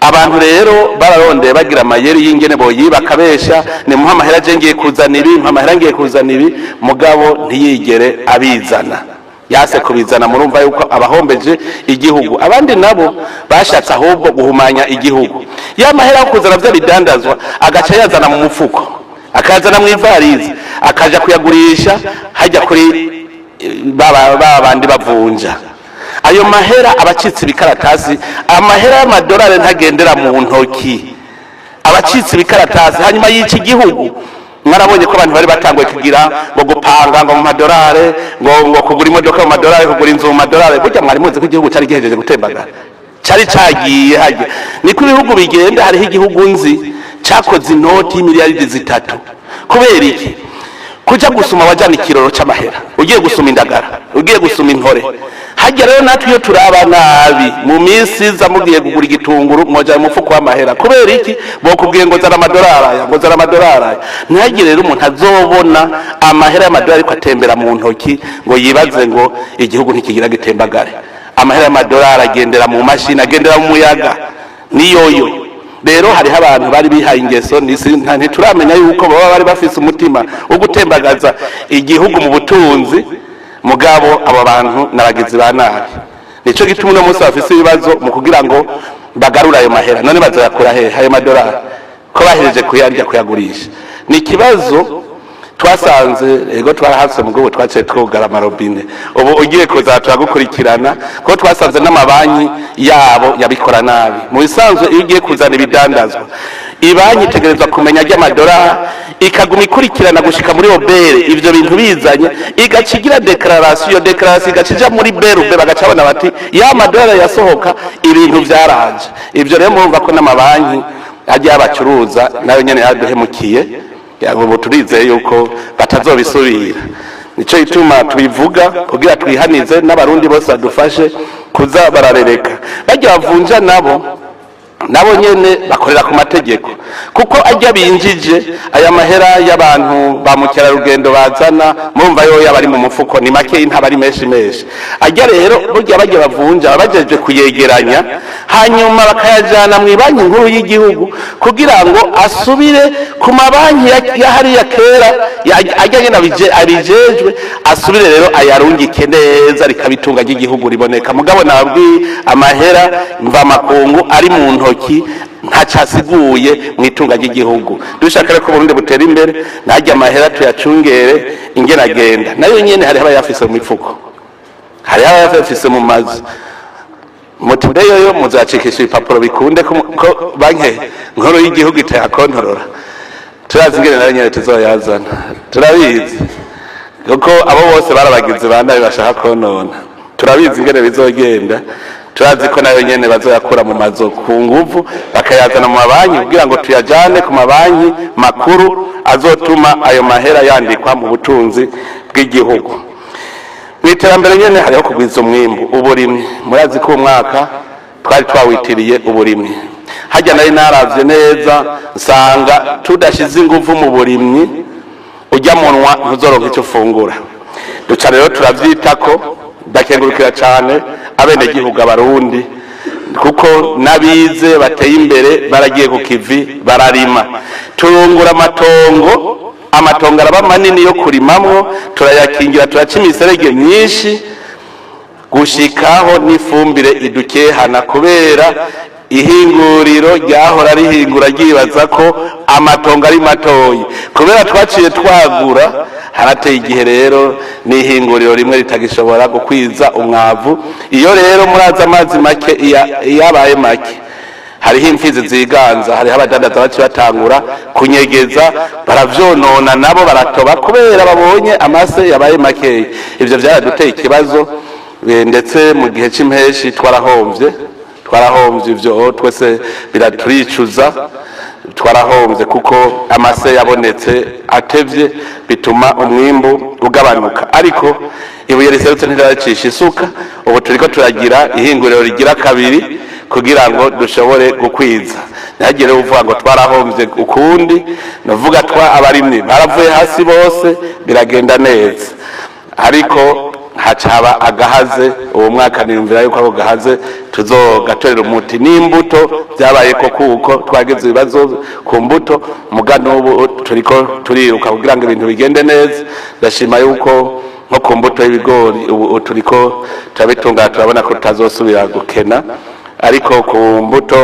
abantu rero bararondeye bagira amayeri y'ingene boyiba akabesha ni muha amahera je ngiye kuzana ibi mpa amahera ngiye kuzana ibi mugabo ntiyigere abizana yase kubizana murumva yuko abahombeje igihugu abandi nabo bashatse ahubwo guhumanya igihugu ya mahera yo kuzana vya bidandazwa agaca yazana mu mufuko akazana mu ivarizi akaja kuyagurisha hajya kuri bandi bavunja ayo mahera abacitse ibikaratasi amahera y'amadolari ntagendera mu ntoki abacitse ibikaratasi hanyuma y'iki gihugu mwarabonye ko abantu bari batanguye kugira ngo gupanga ngo mu madolari ngo kugura imodoka mu madolari kugura inzu mu madolari burya mwari muzi ko igihugu cyari gihejeje gutembagara cyari cagiye hajye niko ibihugu bigenda hariho igihugu nzi cakoze inoti y'imiliyaridi 3 kubera iki kuja gusuma wajana ikiroro c'amahera ugiye gusuma indagara ugiye gusuma intore hajya rero natwe iyo turaba nabi mu minsi zamugiye kugura igitunguru moja mu mufuko w'amahera kubera iki bokubwiye ngo zara amadolari ntihagire rero umuntu azobona amahera y'amadolari ko atembera mu ntoki ngo yibaze ngo igihugu ntikigira gitembagare amahera y'amadolari agendera mu mashini agendera mu muyaga niyoyo rero hariho abantu bari bihaye ingeso ntituramenya yuko baba bari bafise umutima wo gutembagaza igihugu mu butunzi mugabo abo bantu n'abagizi ba nabi nico gituma uno munsi bafise ibibazo mu kugira ngo bagarura ayo mahera none bazoyakura hehe ayo madolari ko bahereje kuyarya kuyagurisha ni ikibazo twasanze ego twarahatse mu gihugu twaciye twugara amarobine ubu ugiye kuza turagukurikirana ko twasanze n'amabanki yabo yabikora nabi mu bisanzwe iyo ugiye kuzana ibidandazwa ibanki itegerezwa kumenya ry'amadolari ikaguma ikurikirana gushika muri obere ivyo bintu bizanye igacigira declaration igacija muri berube bagaca babona bati ya madolari yasohoka ibintu vyaraje ivyo rero murumva ko n'amabanki ajya abacuruza nayo nyene yaduhemukiye ubu turizeye yuko batazobisubira nico ituma tubivuga kugira twihanize n'abarundi bose badufashe kuza bararereka bajya bavunja nabo nyene bakorera ku mategeko kuko ajya binjije aya mahera y'abantu ba mukerarugendo bazana murumva yo yabari mu mufuko ni make ntabari menshi ajya rero burya bajya bavunja bajeje kuyegeranya hanyuma bakayajana mu banki nkuru y'igihugu kugira ngo asubire ku mabanki yahariya kera ajya nyene abijejwe asubire rero ayarungike neza rikabitunga ry'igihugu riboneka mugabo nababwiye amahera mva makungu ari mu ntoki ntacasiguye mu itunga ry'igihugu dushaka reko Burundi butera imbere najya amahera tuyacungere ingena agenda nayo nyene hari abayafise mu mifuko hari abayafise mu mazu mutudeyo yo muzacikisha ibipapuro bikunde ko banke nkuru y'igihugu itayakontorora turazi ingene nayo nyene tuzoyazana turabizi kuko abo bose barabagize bandaye bashaka konona turabizi ingene bizogenda turazi ko nayo nyene bazoyakura mu mazo ku nguvu bakayazana mu mabanki kugira ngo tuyajane ku mabanki makuru azotuma ayo mahera yandikwa mu butunzi bw'igihugu mw'iterambere nyene hariho kugwiza umwimbu uburimyi murazi ko umwaka twari twawitiriye uburimyi hajya nari naravye neza nsanga tudashize inguvu mu burimyi ujya munwa ntuzoronka icyo ufungura duca rero turavyitako ndakengurukira cyane abenegihugu abarundi kuko nabize bateye imbere baragiye ku kivi bararima turungura amatongo araba manini yo kurimamwo turayakingira turaca imiserege myinshi gushikaho n'ifumbire idukehana kubera ihinguriro ryahora rihingura ryibaza ko amatongo ari matoyi kubera twaciye twagura harateye igihe rero n'ihinguriro rimwe ritagishobora gukwiza umwavu iyo rero muraza amazi make yabaye make hariho imfizi ziganza hariho abadandaza baci batangura kunyegeza baravyonona nabo baratoba kubera babonye amase yabaye makeyi ivyo vyaraduteye ikibazo ndetse mu gihe c'impeshi twarahomvye ivyo twese biraturicuza twarahomvye kuko amase yabonetse atevye bituma umwimbu ugabanuka ariko ibuye riserutse ntiracisha isuka ubu turiko turagira ihinguriro rigira kabiri kugira ngo dushobore gukwiza ntihagire uvuga ngo twarahomvye ukundi navuga abarimyi baravuye hasi bose biragenda neza ariko hacaba agahaze uwo mwaka niyumvira yuko ako gahaze tuzogatorera umuti n'imbuto byabaye ko kuko twagize ibibazo ku mbuto muga n'ubu turiko turiruka kugira ngo ibintu bigende neza ndashima yuko nko ku mbuto y'ibigori ubu turiko turabitungana turabona ko tutazosubira gukena ariko ku mbuto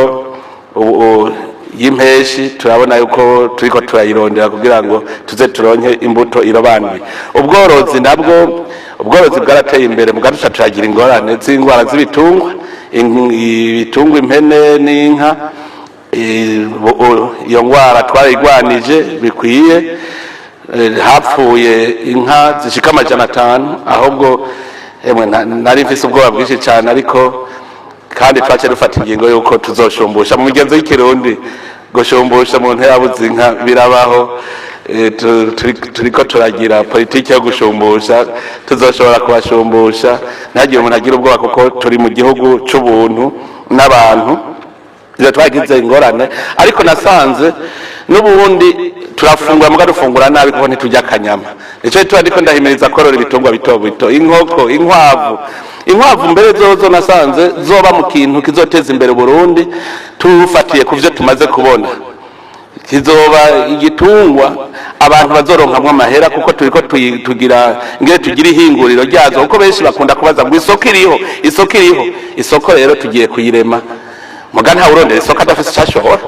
y'impeshi turabona yuko turiko turayirondera kugira ngo tuze turonke imbuto irobanuye ubworozi bwarateye imbere mugaduca turagira ingorane z'indwara z'ibitungwa impene n'inka iyo ndwara twarayigwanije bikwiye hapfuye inka zishika 500 ahubwo nari mfise ubwoba bwinshi cyane ariko kandi twace dufata ingingo yuko tuzoshumbusha mu migenzo y'ikirundi gushumbusha mu ntera yabuze inka birabaho turiko turagira politiki yo gushumbusha tuzoshobora kubashumbusha ntagire umuntu agira ubwoba kuko turi mu gihugu c'ubuntu n'abantu ivyo twagize ingorane ariko nasanze n'ubundi turafungura muga dufungura nabi kuko ntitujya akanyama nico tuba ndiko ndahimiriza korora ibitungwa bito bito inkoko inkwavu mbere zozo nasanze zoba mu kintu kizoteza imbere Burundi tufatiye kuvyo tumaze kubona kizoba igitungwa abantu bazoronkamwe amahera kuko turiko tugira ihinguriro ryazo kuko benshi bakunda kubaza ngo isoko iriho isoko rero tugiye kuyirema muga nta urondera isoko adafise cyashobora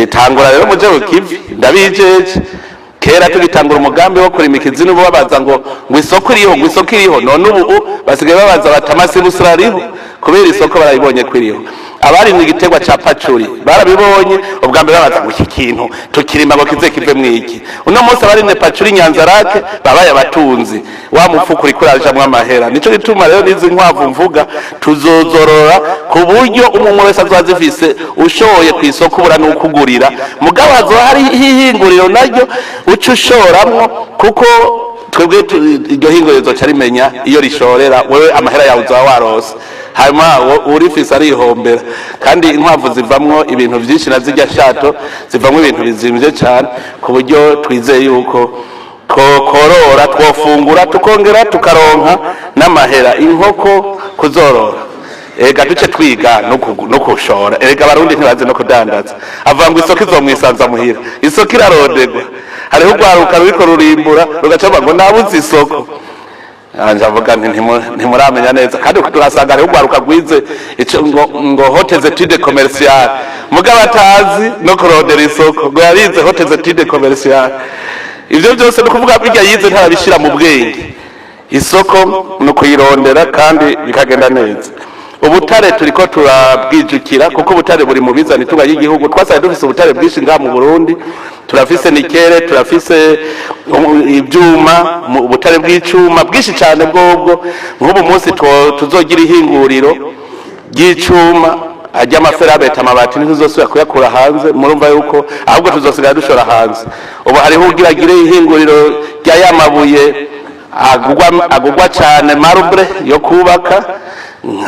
tangura rero muje ukivi ndabijeje kera tugitangura umugambi wo kurima ikizinu bo babaza ngo isoko iriho none ubu basigaye babaza batamasi busirariho kubera isoko barayibonye kwiriho abari mu gitegwa ca pacuri barabibonye ubwa mbere babaza ngo iki kintu tukirima ngo kize kive mwiki uno munsi abari ne pacuri Nyanzarake babaye abatunzi wa mufuko uri kurajamwe amahera nico gituma rero nizi nkwavu mvuga tuzozorora ku buryo umuntu wese azazifise ushoye ku isoko ubura n'ukugurira mugabo hazo hari hihinguriro naryo uco ushoramwo kuko twebwe iryo hinguriro zoca rimenya iyo rishorera wewe amahera yawe uzoba warose hanyuma urifise arihombera kandi inkwavu zivamwo ibintu vyinshi na zirya shato zivamwo ibintu bizimvye cyane ku buryo twizeye yuko korora twofungura tukongera tukaronka n'amahera inkoko kuzorora ega duce twiga no kushora ega abarundi ntibazi no kudandaza avanga isoko izomwisanza muhira isoko irarodegwa hariho urwaruka ruriko rurimbura rugaca ngo nabuze isoko njavuga ntimuramenya neza kandi turasanga hariho urwaruka rwize ngo hoteze étude commerciale mugabo atazi no kurondera isoko ngo yarize hoteze étude commerciale ivyo byose no kuvuga bijya yize ntarabishira mu bwenge isoko no kuyirondera kandi bikagenda neza ubutare turiko turabwijukira kuko ubutare buri mu bizani tuba y'igihugu twasaye dufise ubutare bwinshi ngaha mu Burundi turafise nikere turafise ibyuma ubutare bw'icuma bwinshi cyane bwobwo nk'ubu munsi tuzogira ihinguriro ry'icuma ajya amaferabeta amabati ntizosubira kuyakura hanze murumva yuko ahubwo tuzosigara dushora hanze ubu hariho ugiragire ihinguriro rya yamabuye agugwa cyane marble yo kubaka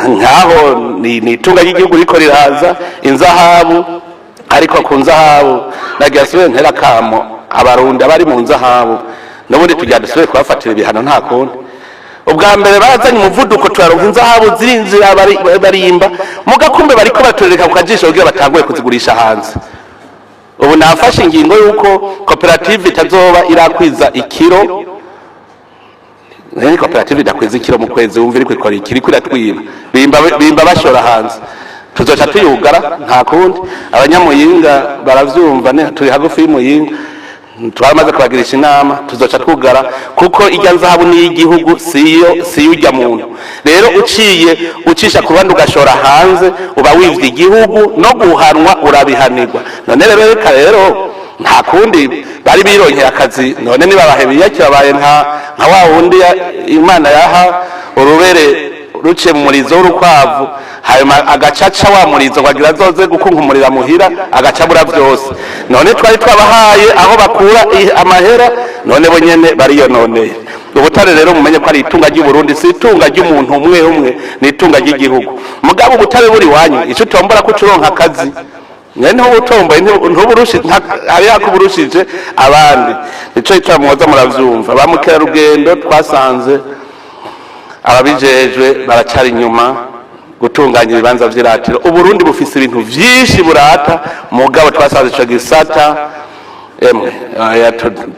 nkaho ni itunga ry'igihugu riko riraza inzahabu ariko ku nzahabu nagasubire ntera kamo abarundi abari mu nzahabu n'ubundi tujya dusubire kubafatira ibihano nta kundi ubwa mbere bazanye umuvuduko turaronka inzahabu zirinzira barimba mugakumbe bariko baturereka ku kajisho kugira batanguye kuzigurisha hanze ubu nafashe ingingo yuko koperative itazoba irakwiza ikiro ni koperative idakwiza ikiro mu kwezi wumva iri kwikora ikiri kwiratwiba bimba bashora hanze tuzoca tuyugara nta kundi abanyamuyinga baravyumva ne turi hagufi y'umuyinga twamaze kubagirisha inama tuzoca twugara kuko irya nzahabu ni y'igihugu siyo ujya muntu rero ucisha ku bandi ugashora hanze uba wivye igihugu no guhanwa urabihanirwa none rero nta kundi bari bironkeye akazi none nibabahebeye kirabaye nka wa wundi Imana yaha urubere ruce mu murizo w'urukwavu hanyuma agacaca wa murizo wagira azoze gukunkumurira muhira agacabura byose none twari twabahaye aho bakura amahera none bo nyene bariyononeye ubutare rero mumenye ko ari itunga ry'u Burundi si itunga ry'umuntu umwe ni itunga ry'igihugu mugabo ubutare buri wanyu ico tombora ko curonka akazi nene ubutomboye ntuburushi hari yakuburushije abandi nico itwa mwoza muravyumva bamukera rugendo twasanze ababijejwe baracari inyuma gutunganya ibibanza vy'iratiro Uburundi bufise ibintu vyinshi burata mugabo twasanze ico gisata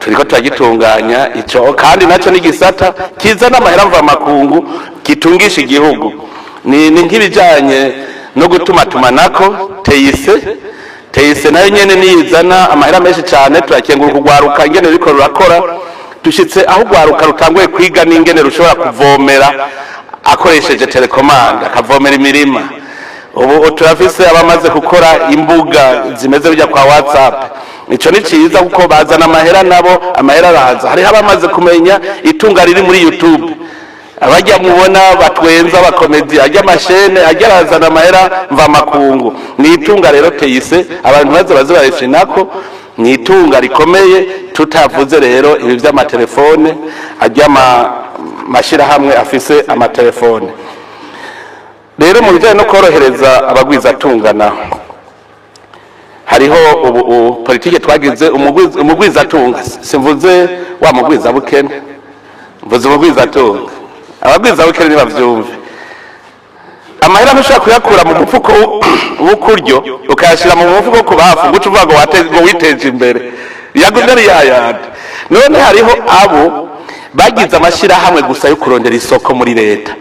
turiko turagitunganya ico kandi naco ni gisata kizana amahera mva makungu gitungisha igihugu ni nk'ibijanye no gutumatumanako teyise nayo nyene niyizana amahera menshi cane turakengura kugwaruka ingene riko rurakora dushitse aho ugwaruka rutanguye kwiga n'ingene rushobora kuvomera akoresheje telekomanda akavomera imirima ubu turafise abamaze gukora imbuga zimeze bijya kwa WhatsApp ico ni ciza kuko bazana amahera nabo amahera araza hariho abamaze kumenya itunga riri muri YouTube abajya mubona batwenza abakomedi ajya amashene ajya arazana amahera mva makungu ni itunga rero teyise abantu baze barifrinako ni itunga rikomeye tutavuze rero ibi vy'amatelefone ajya mashira hamwe afise amatelefone rero mu bijanye no korohereza abagwiza tungana hariho ubu politike twagize umugwiza tunga simvuze wa mugwiza bukene mvuze umugwiza tunga abagwiza bukene nibavyumve amahera ntushobora kuyakura mu mufuko w'ukuryo ukayashira mu mufuko ku bafu guca uvuga ngo witeje imbere yagundari yayandi none hariho abo bagize amashirahamwe gusa yo kurondera isoko muri leta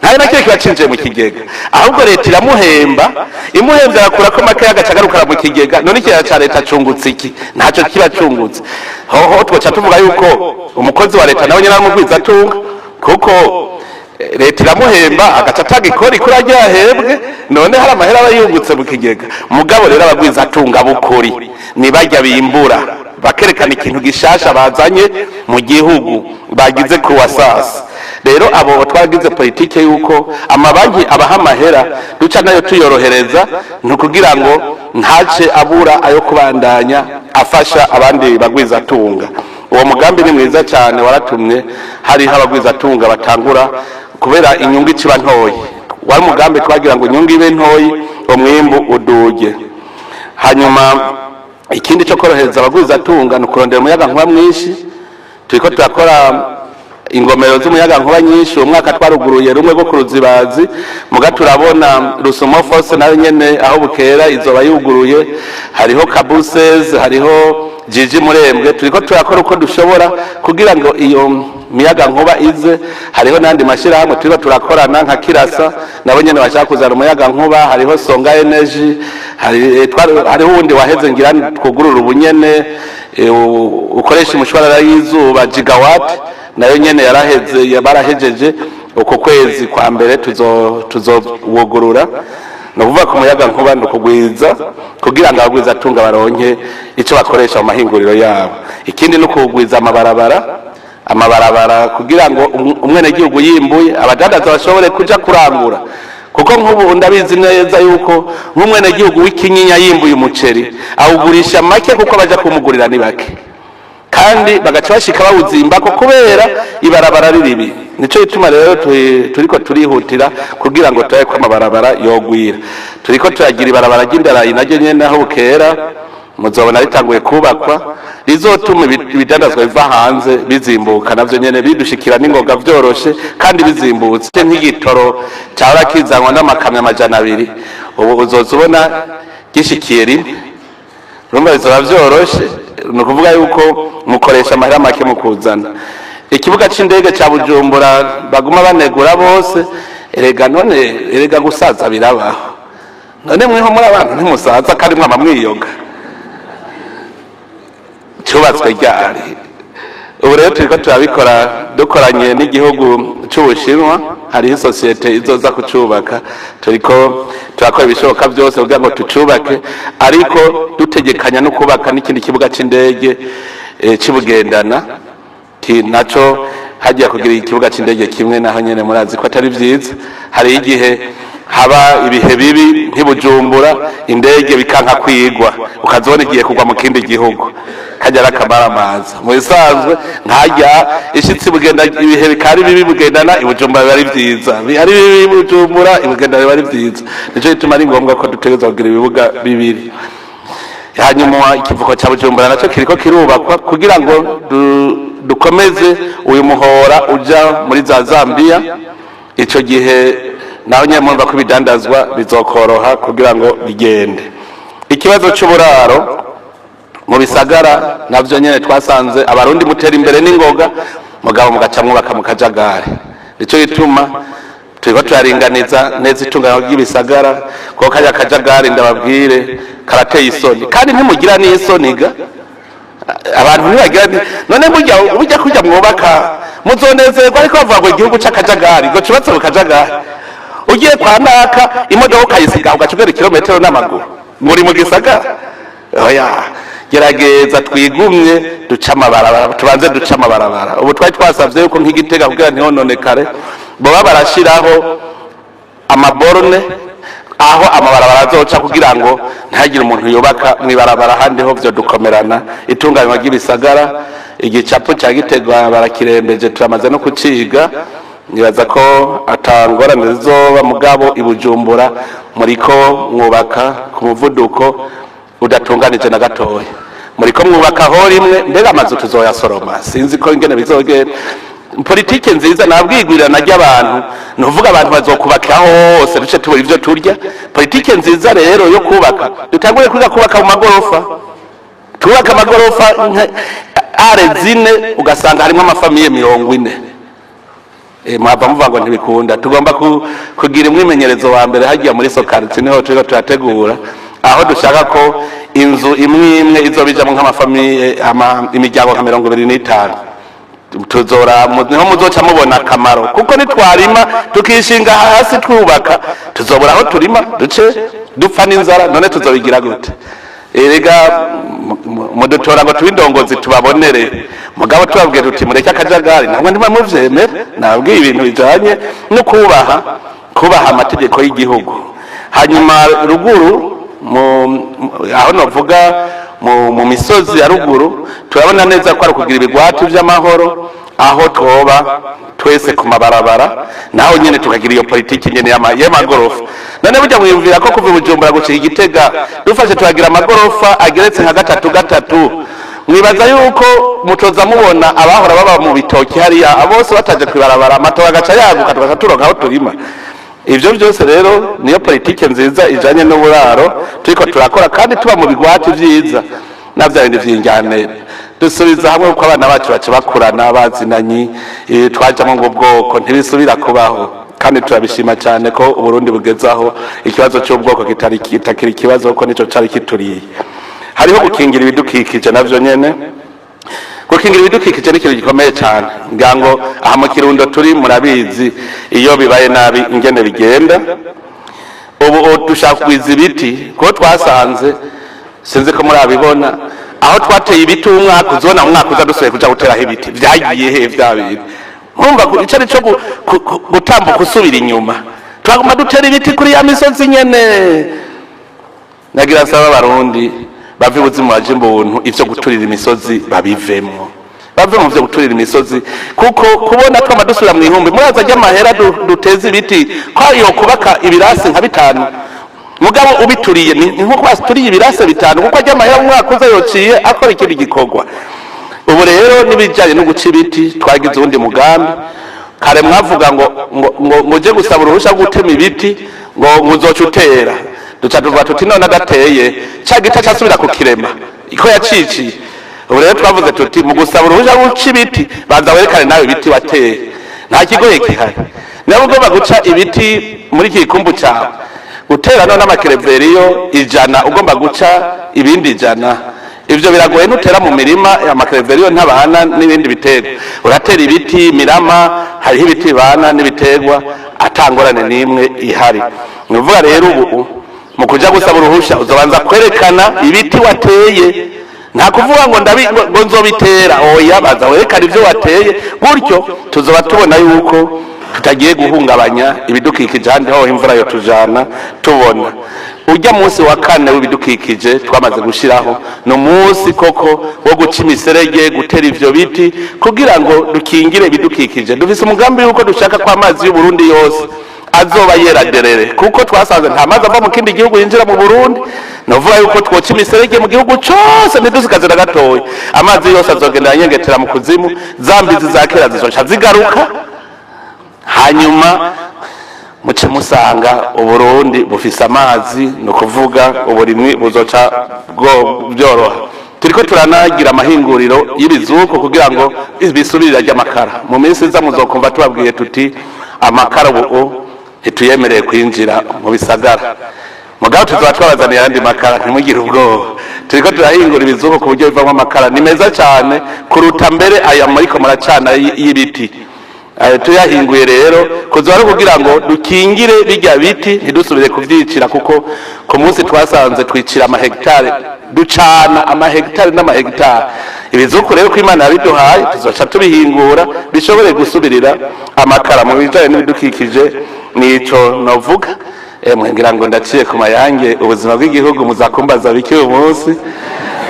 ntari nakire kibacinjiye mu kigega ahubwo leta iramuhemba imuhembye arakura ko make y'agacagarukara mu kigega none ikiraya ca leta cungutse iki ntaco kiba cungutse hoho twoca tuvuga yuko umukozi wa leta nawe nyene aramugwiza atunga kuko leta iramuhemba agaca atagikora kuri ajya yahembwe none hari amahera aba yungutse mu kigega mugabo rero abagwiza atunga bukuri nibajya bimbura bakerekana ikintu gishasha bazanye mu gihugu bagize ku wasasa rero abo twagize politike yuko amabanki abaha amahera duca nayo tuyorohereza ntukugira ngo ntace abura ayo kubandanya afasha abandi bagwiza atunga uwo mugambi ni mwiza cyane waratumye hariho abagwiza atunga batangura kubera inyungu iciba ntoyi wari umugambi twagira ngo inyungu ibe ntoyi umwimbu uduge hanyuma ikindi cyo korohereza abagwiza atunga nukurondera umuyaga nkuba mwinshi turiko turakora ingomero z'umuyaga nkuba nyinshi umwaka twaruguruye rumwe rwo kuruzibazi muga turabona Rusumo Force nayo nyene aho bukera izoba yuguruye hariho Kabusez hariho Jiji Murembwe turiko turakora uko dushobora kugira ngo iyo miyaga nkuba ize hariho nandi mashira hamwe turiko turakorana nka Kirasa nabo nyene bashaka kuzana umuyaga nkuba hariho Songa Energy hariho undi waheze ngira twugurura ubunyene ukoresha umushwarara y'izuba gigawatt nayo nyene yaraheze barahejeje uko kwezi kwa mbere tuzowugurura no kuvuga ku muyaga nkuba no kugwiza kugira ngo abagwiza atunga baronke ico bakoresha mu mahinguriro yabo ikindi no kugwiza amabarabara kugira ngo umwene gihugu yimbuye abadandaza bashobore kuja kurangura kuko nk'ubu ndabizi neza yuko nk'umwene gihugu w'ikinyinya yimbuye umuceri awugurisha make kuko baja kumugurira ni bake kandi bagaca bashika bawuzimba ko kubera ibarabara riribi nico ituma rero turiko turihutira kugira ngo turaye ko amabarabara yogwira turiko turagira ibarabara ry'indarayi naryo nyene aho bukera muzobona ritanguye kubakwa rizotuma ibidandazwa biva hanze bizimbuka navyo nyene bidushikira n'ingoga vyoroshe kandi bizimbutse nk'igitoro cyahora kizanwa n'amakamyo 200 ubu uzozubona gishikiye rimwe urumva bizoba vyoroshe nukuvuga yuko mukoresha amahera make mukuzana ikibuga c'indege ca Bujumbura baguma banegura bose, erega gusaza birabaho. None mweho muri abantu ntimusaza kandi mwama mwiyoga. Cyubatswe ryari. Ubu rero turiko turabikora dukoranye n'igihugu c'Ubushinwa, hari isosiyete izoza kucubaka, turiko turakora ibishoboka byose kugira ngo tucubake, ariko dutegekanya no kubaka n'ikindi kibuga c'indege cibugendana naco hagiye kugira ikibuga c'indege kimwe, naho nyene murazi ko atari vyiza. Hari igihe haba ibihe bibi nk'ibujumbura, indege bikanka kwigwa, ukazona igiye kugwa mu kindi gihugu, kajya rakamara amazi. Mu bisanzwe nkajya ishitsi bugenda ibihe bikari bibi bugendana, ibujumbura biba ari vyiza, bihari bibi bujumbura, ibugendana biba ari vyiza. Nico gituma ari ngombwa ko dutegerezwa kugira ibibuga bibiri. Hanyuma ikivuko ca Bujumbura naco kiriko kirubakwa kugira ngo dukomeze uyu muhora uja muri za Zambia. Ico gihe naho nyine mwumva ko ibidandazwa bizokoroha kugira ngo bigende. Ikibazo c'uburaro mu bisagara navyo nyene twasanze abarundi mutera imbere n'ingoga, mugabo mugaca mwubaka mu kajagari. Nico gituma turiko turaringaniza neza itunganywa ry'ibisagara, ko kajya kajagari ndababwire karateye isoni, kandi ntimugira n'isoniga abantu ntibagira. None burya kujya mwubaka muzonezerwa, ariko bavuga ngo igihugu c'akajagari ngo cubatse mu kajagari. Ugiye kwa naka imodoka ukayisiga ugacugera kilometero n'amaguru muri mu gisagara. Oya, gerageza twigumye duca amabarabara, tubanze duca amabarabara. Ubu twari twasavye yuko nk'Igitega kugira ntihononekare boba barashiraho amaborne aho amabarabara azoca kugira ngo ntihagire umuntu yubaka mwibarabara handi ho vyo dukomerana. Itunganywa ry'ibisagara igicapo ca Gitega barakirembeje, turamaze no kuciga. Nibaza ko atangorane zizoba, mugabo ibujumbura muriko mwubaka ku muvuduko udatunganije na gatoya. Muriko mwubaka ho rimwe, mbega amazu tuzoyasoroma, sinzi ko ingene bizogenda. Politike nziza nabwigwirana ry'abantu, nuvuga abantu bazokubaka hose duce tubura ivyo turya. Politike nziza rero yo kubaka, dutangure kwiga kubaka mu magorofa, tubaka amagorofa are zine, ugasanga harimo amafamiye 40. Mwaba muvuga ngo ntibikunda. Tugomba kugira imwimenyerezo wa mbere hagiye muri sokariti, niho turiko turategura aho dushaka ko inzu imwe imwe izobijamwo nk'amafamiye imiryango nka 25. Tuzora niho muzoca mubona akamaro, kuko nitwarima tukishinga hasi twubaka tuzobura aho turima duce dupfa n'inzara. None tuzobigira gute? Erega mudutora ngo tubindongozi tubabonere, mugabo tubabwiye tuti mureke akajagari, namwe ntibamuvyemera. Nabwiye ibintu bijanye no kubaha amategeko y'igihugu. Hanyuma ruguru aho novuga mu misozi ya ruguru turabona neza ko ari kugira ibigwati vy'amahoro, aho twoba twese ku mabarabara, naho nyene tukagira iyo politiki nyene y'amagorofa. None burya mwiyumvira ko kuva Bujumbura gushika Igitega dufashe tuhagira amagorofa ageretse nka gatatu. Mwibaza yuko mutoza mubona abahora baba mu bitoki hariya bose bataje kwibarabara, amatoga agaca yaguka tugaca turonka aho turima. Ivyo byose rero niyo politike nziza ijanye n'uburaro turiko turakora, kandi tuba mu bigwati vyiza navyo bindi vy'injyane dusubiza hamwe, kuko abana bacu baca bakurana bazinanyi, twajamo ngo ubwoko ntibisubira kubaho. Kandi turabishima cyane ko Uburundi bugezaho ikibazo cy'ubwoko kitakiri ikibazo, kuko nico cari kituriye. Hariho gukingira ibidukikije navyo nyene. Gukingira ibidukikije ni ikintu gikomeye cyane, ngira ngo aha mu Kirundo turi murabizi iyo bibaye nabi ingene bigenda. Ubu dushaka kwiza ibiti, ko twasanze sinzi ko murabibona aho twateye ibiti umwaka uzona umwaka uza dusuye kuja guteraho ibiti vyagiye he vyabiri. Mwumva icari cyo gutambuka usubira inyuma, twaguma dutera ibiti kuri ya misozi nyene. Nagira nsaba abarundi bave ubuzima baje imbuntu, ivyo guturira imisozi babivemo, bave mu vyo guturira imisozi, kuko kubona ko amadusubira mu ihumbi. Muraza ry'amahera duteza ibiti ko yo kubaka ibirasi nka 5, mugabo ubituriye ni nko kwasituriye ibirasi 5, kuko ry'amahera umwaka uza yociye akora ikindi gikorwa. Ubu rero nibijanye no guca ibiti twagize ubundi mugambi. Kare mwavuga ngo uje gusaba uruhusha gutema ibiti ngo muzoca utera, duca tuvuga tuti none agateye ca gita cyasubira kukirema iko yaciciye. ubu rero twavuze tuti mu gusaba uruhushya guca ibiti banza werekane nawe ibiti wateye, nta kigoye gihari. niba ugomba guca ibiti muri iki gikumbu cyawe guterana n'amakereveriyo 100 ugomba guca ibindi 100, ivyo biragoye nutera mu mirima amakereveriyo ntabana n'ibindi biterwa. Uratera ibiti mirama, hariho ibiti bana n'ibiterwa atangorane n'imwe ihari. Nuvuga rero ubu mu kuja gusaba uruhusha uzobanza kwerekana ibiti wateye, nta kuvuga ngo nzobitera, oya baza werekana ivyo wateye, gutyo tuzoba tubona yuko tutagiye guhungabanya ibidukikije handi ho imvura yo tujana tubona. Ujya munsi wa 4 w'ibidukikije twamaze gushiraho no munsi koko wo guca imiserege, gutera ivyo biti kugira ngo dukingire ibidukikije. Dufise umugambi yuko dushaka kwa amazi y'u Burundi yose azoba yeraderere, kuko twasanze nta mazi ava mu kindi gihugu yinjira mu Burundi. Novuga yuko twoca imiserege mu gihugu cyose ntidusigaze na gatoya, amazi yose azogenda yanyengetera mu kuzimu, zambizi za kera zizoca zigaruka, hanyuma muce musanga Uburundi bufise amazi, no kuvuga uburimwi buzoca byoroha. Turiko turanagira amahinguriro y'ibizuko kugira ngo bisubirira ry'amakara. Mu minsi iza muzokumva tubabwiye tuti amakara ubu ituyemereye kwinjira mu bisagara, mugabo tuzoba twabazaniye ayandi makara, ntimugire ubwoba. Turiko turahingura ibizuko ku buryo bivamo amakara ni meza cyane kuruta mbere aya muriko muracana y'ibiti. Tuyahinguye rero kuzoba kugira ngo dukingire bijya biti ntidusubire kuvyicira, kuko ku munsi twasanze twicira amahegitare, ducana amahegitare n'amahegitare. Ibizuku rero ko Imana yabiduhaye tuzoca tubihingura bishobore gusubirira amakara. Mu bijanye n'ibidukikije nico novuga. Ngira ngo ndaciye ku mayange ubuzima bw'igihugu muzakumbaza bike uyu munsi,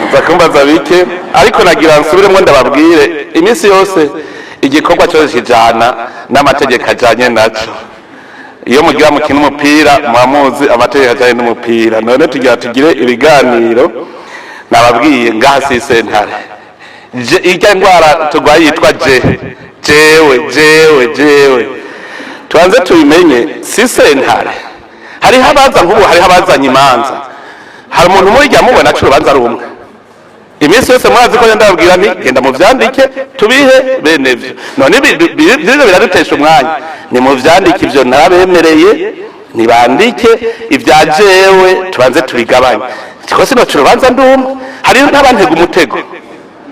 muzakumbaza bike, ariko nagira nsubiremo ndababwire iminsi yose igikorwa cyose kijana n'amategeko ajanye naco. Iyo mugira mukina umupira mwamuzi amategeko ajanye n'umupira, none tugire ibiganiro nababwiye ngaha si sentare. Ijya ndwara turwaye yitwa jewe tubanze tubimenye, si sentare. Hariho abaza nk'ubu, hariho abazanye imanza, hari umuntu muri rya mubona aca urubanza rumwe. Iminsi yose murazi ko ndababwira nti genda muvyandike tubihe bene vyo. None bivyo biradutesha umwanya, ni muvyandike ivyo narabemereye, nibandike ivya jewe tubanze tubigabanye. Kiko sino curubanza ndumwe. Hariho n'abantega umutego,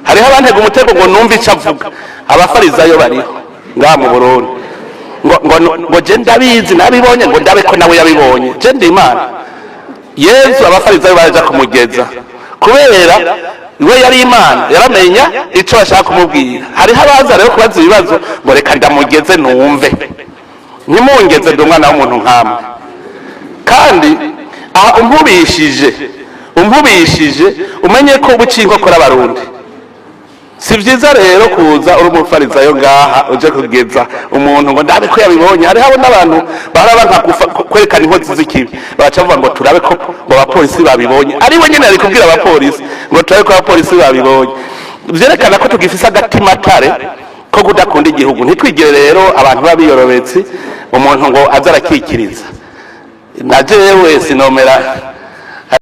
hariho abantega umutego ngo numva ico avuga. Abafarizayo bariho ngaha mu Burundi, ngo je ndabizi nabibonye, ngo ndabe ko nawe yabibonye. Je ndi Imana. Yesu abafarizayo baje kumugeza kubera we yari Imana, yaramenya ico bashaka kumubwira. Hariho abaza rero kubaza ibibazo ngo reka ndamugeze numve, nimungeze ndi umwana w'umuntu nkamwe. Kandi aha umpubishije umenye ko ubucinko kora Abarundi. Si vyiza rero kuza uri umufarizayo ngaha uje kugeza umuntu ngo ndabe ko yabibonye. Hariho n'abantu baraba kwerekana inkozi z'ikibi, baca bavuga ngo turabe ko abapolisi babibonye. Ari we nyene ari kubwira abapolisi ngo turabe ko abapolisi babibonye. Vyerekana ko tugifise agatima tare ko kudakunda igihugu. Ntitwigire rero abantu babiyorobetsi umuntu ngo aza arakikiriza. Na jewe sinomera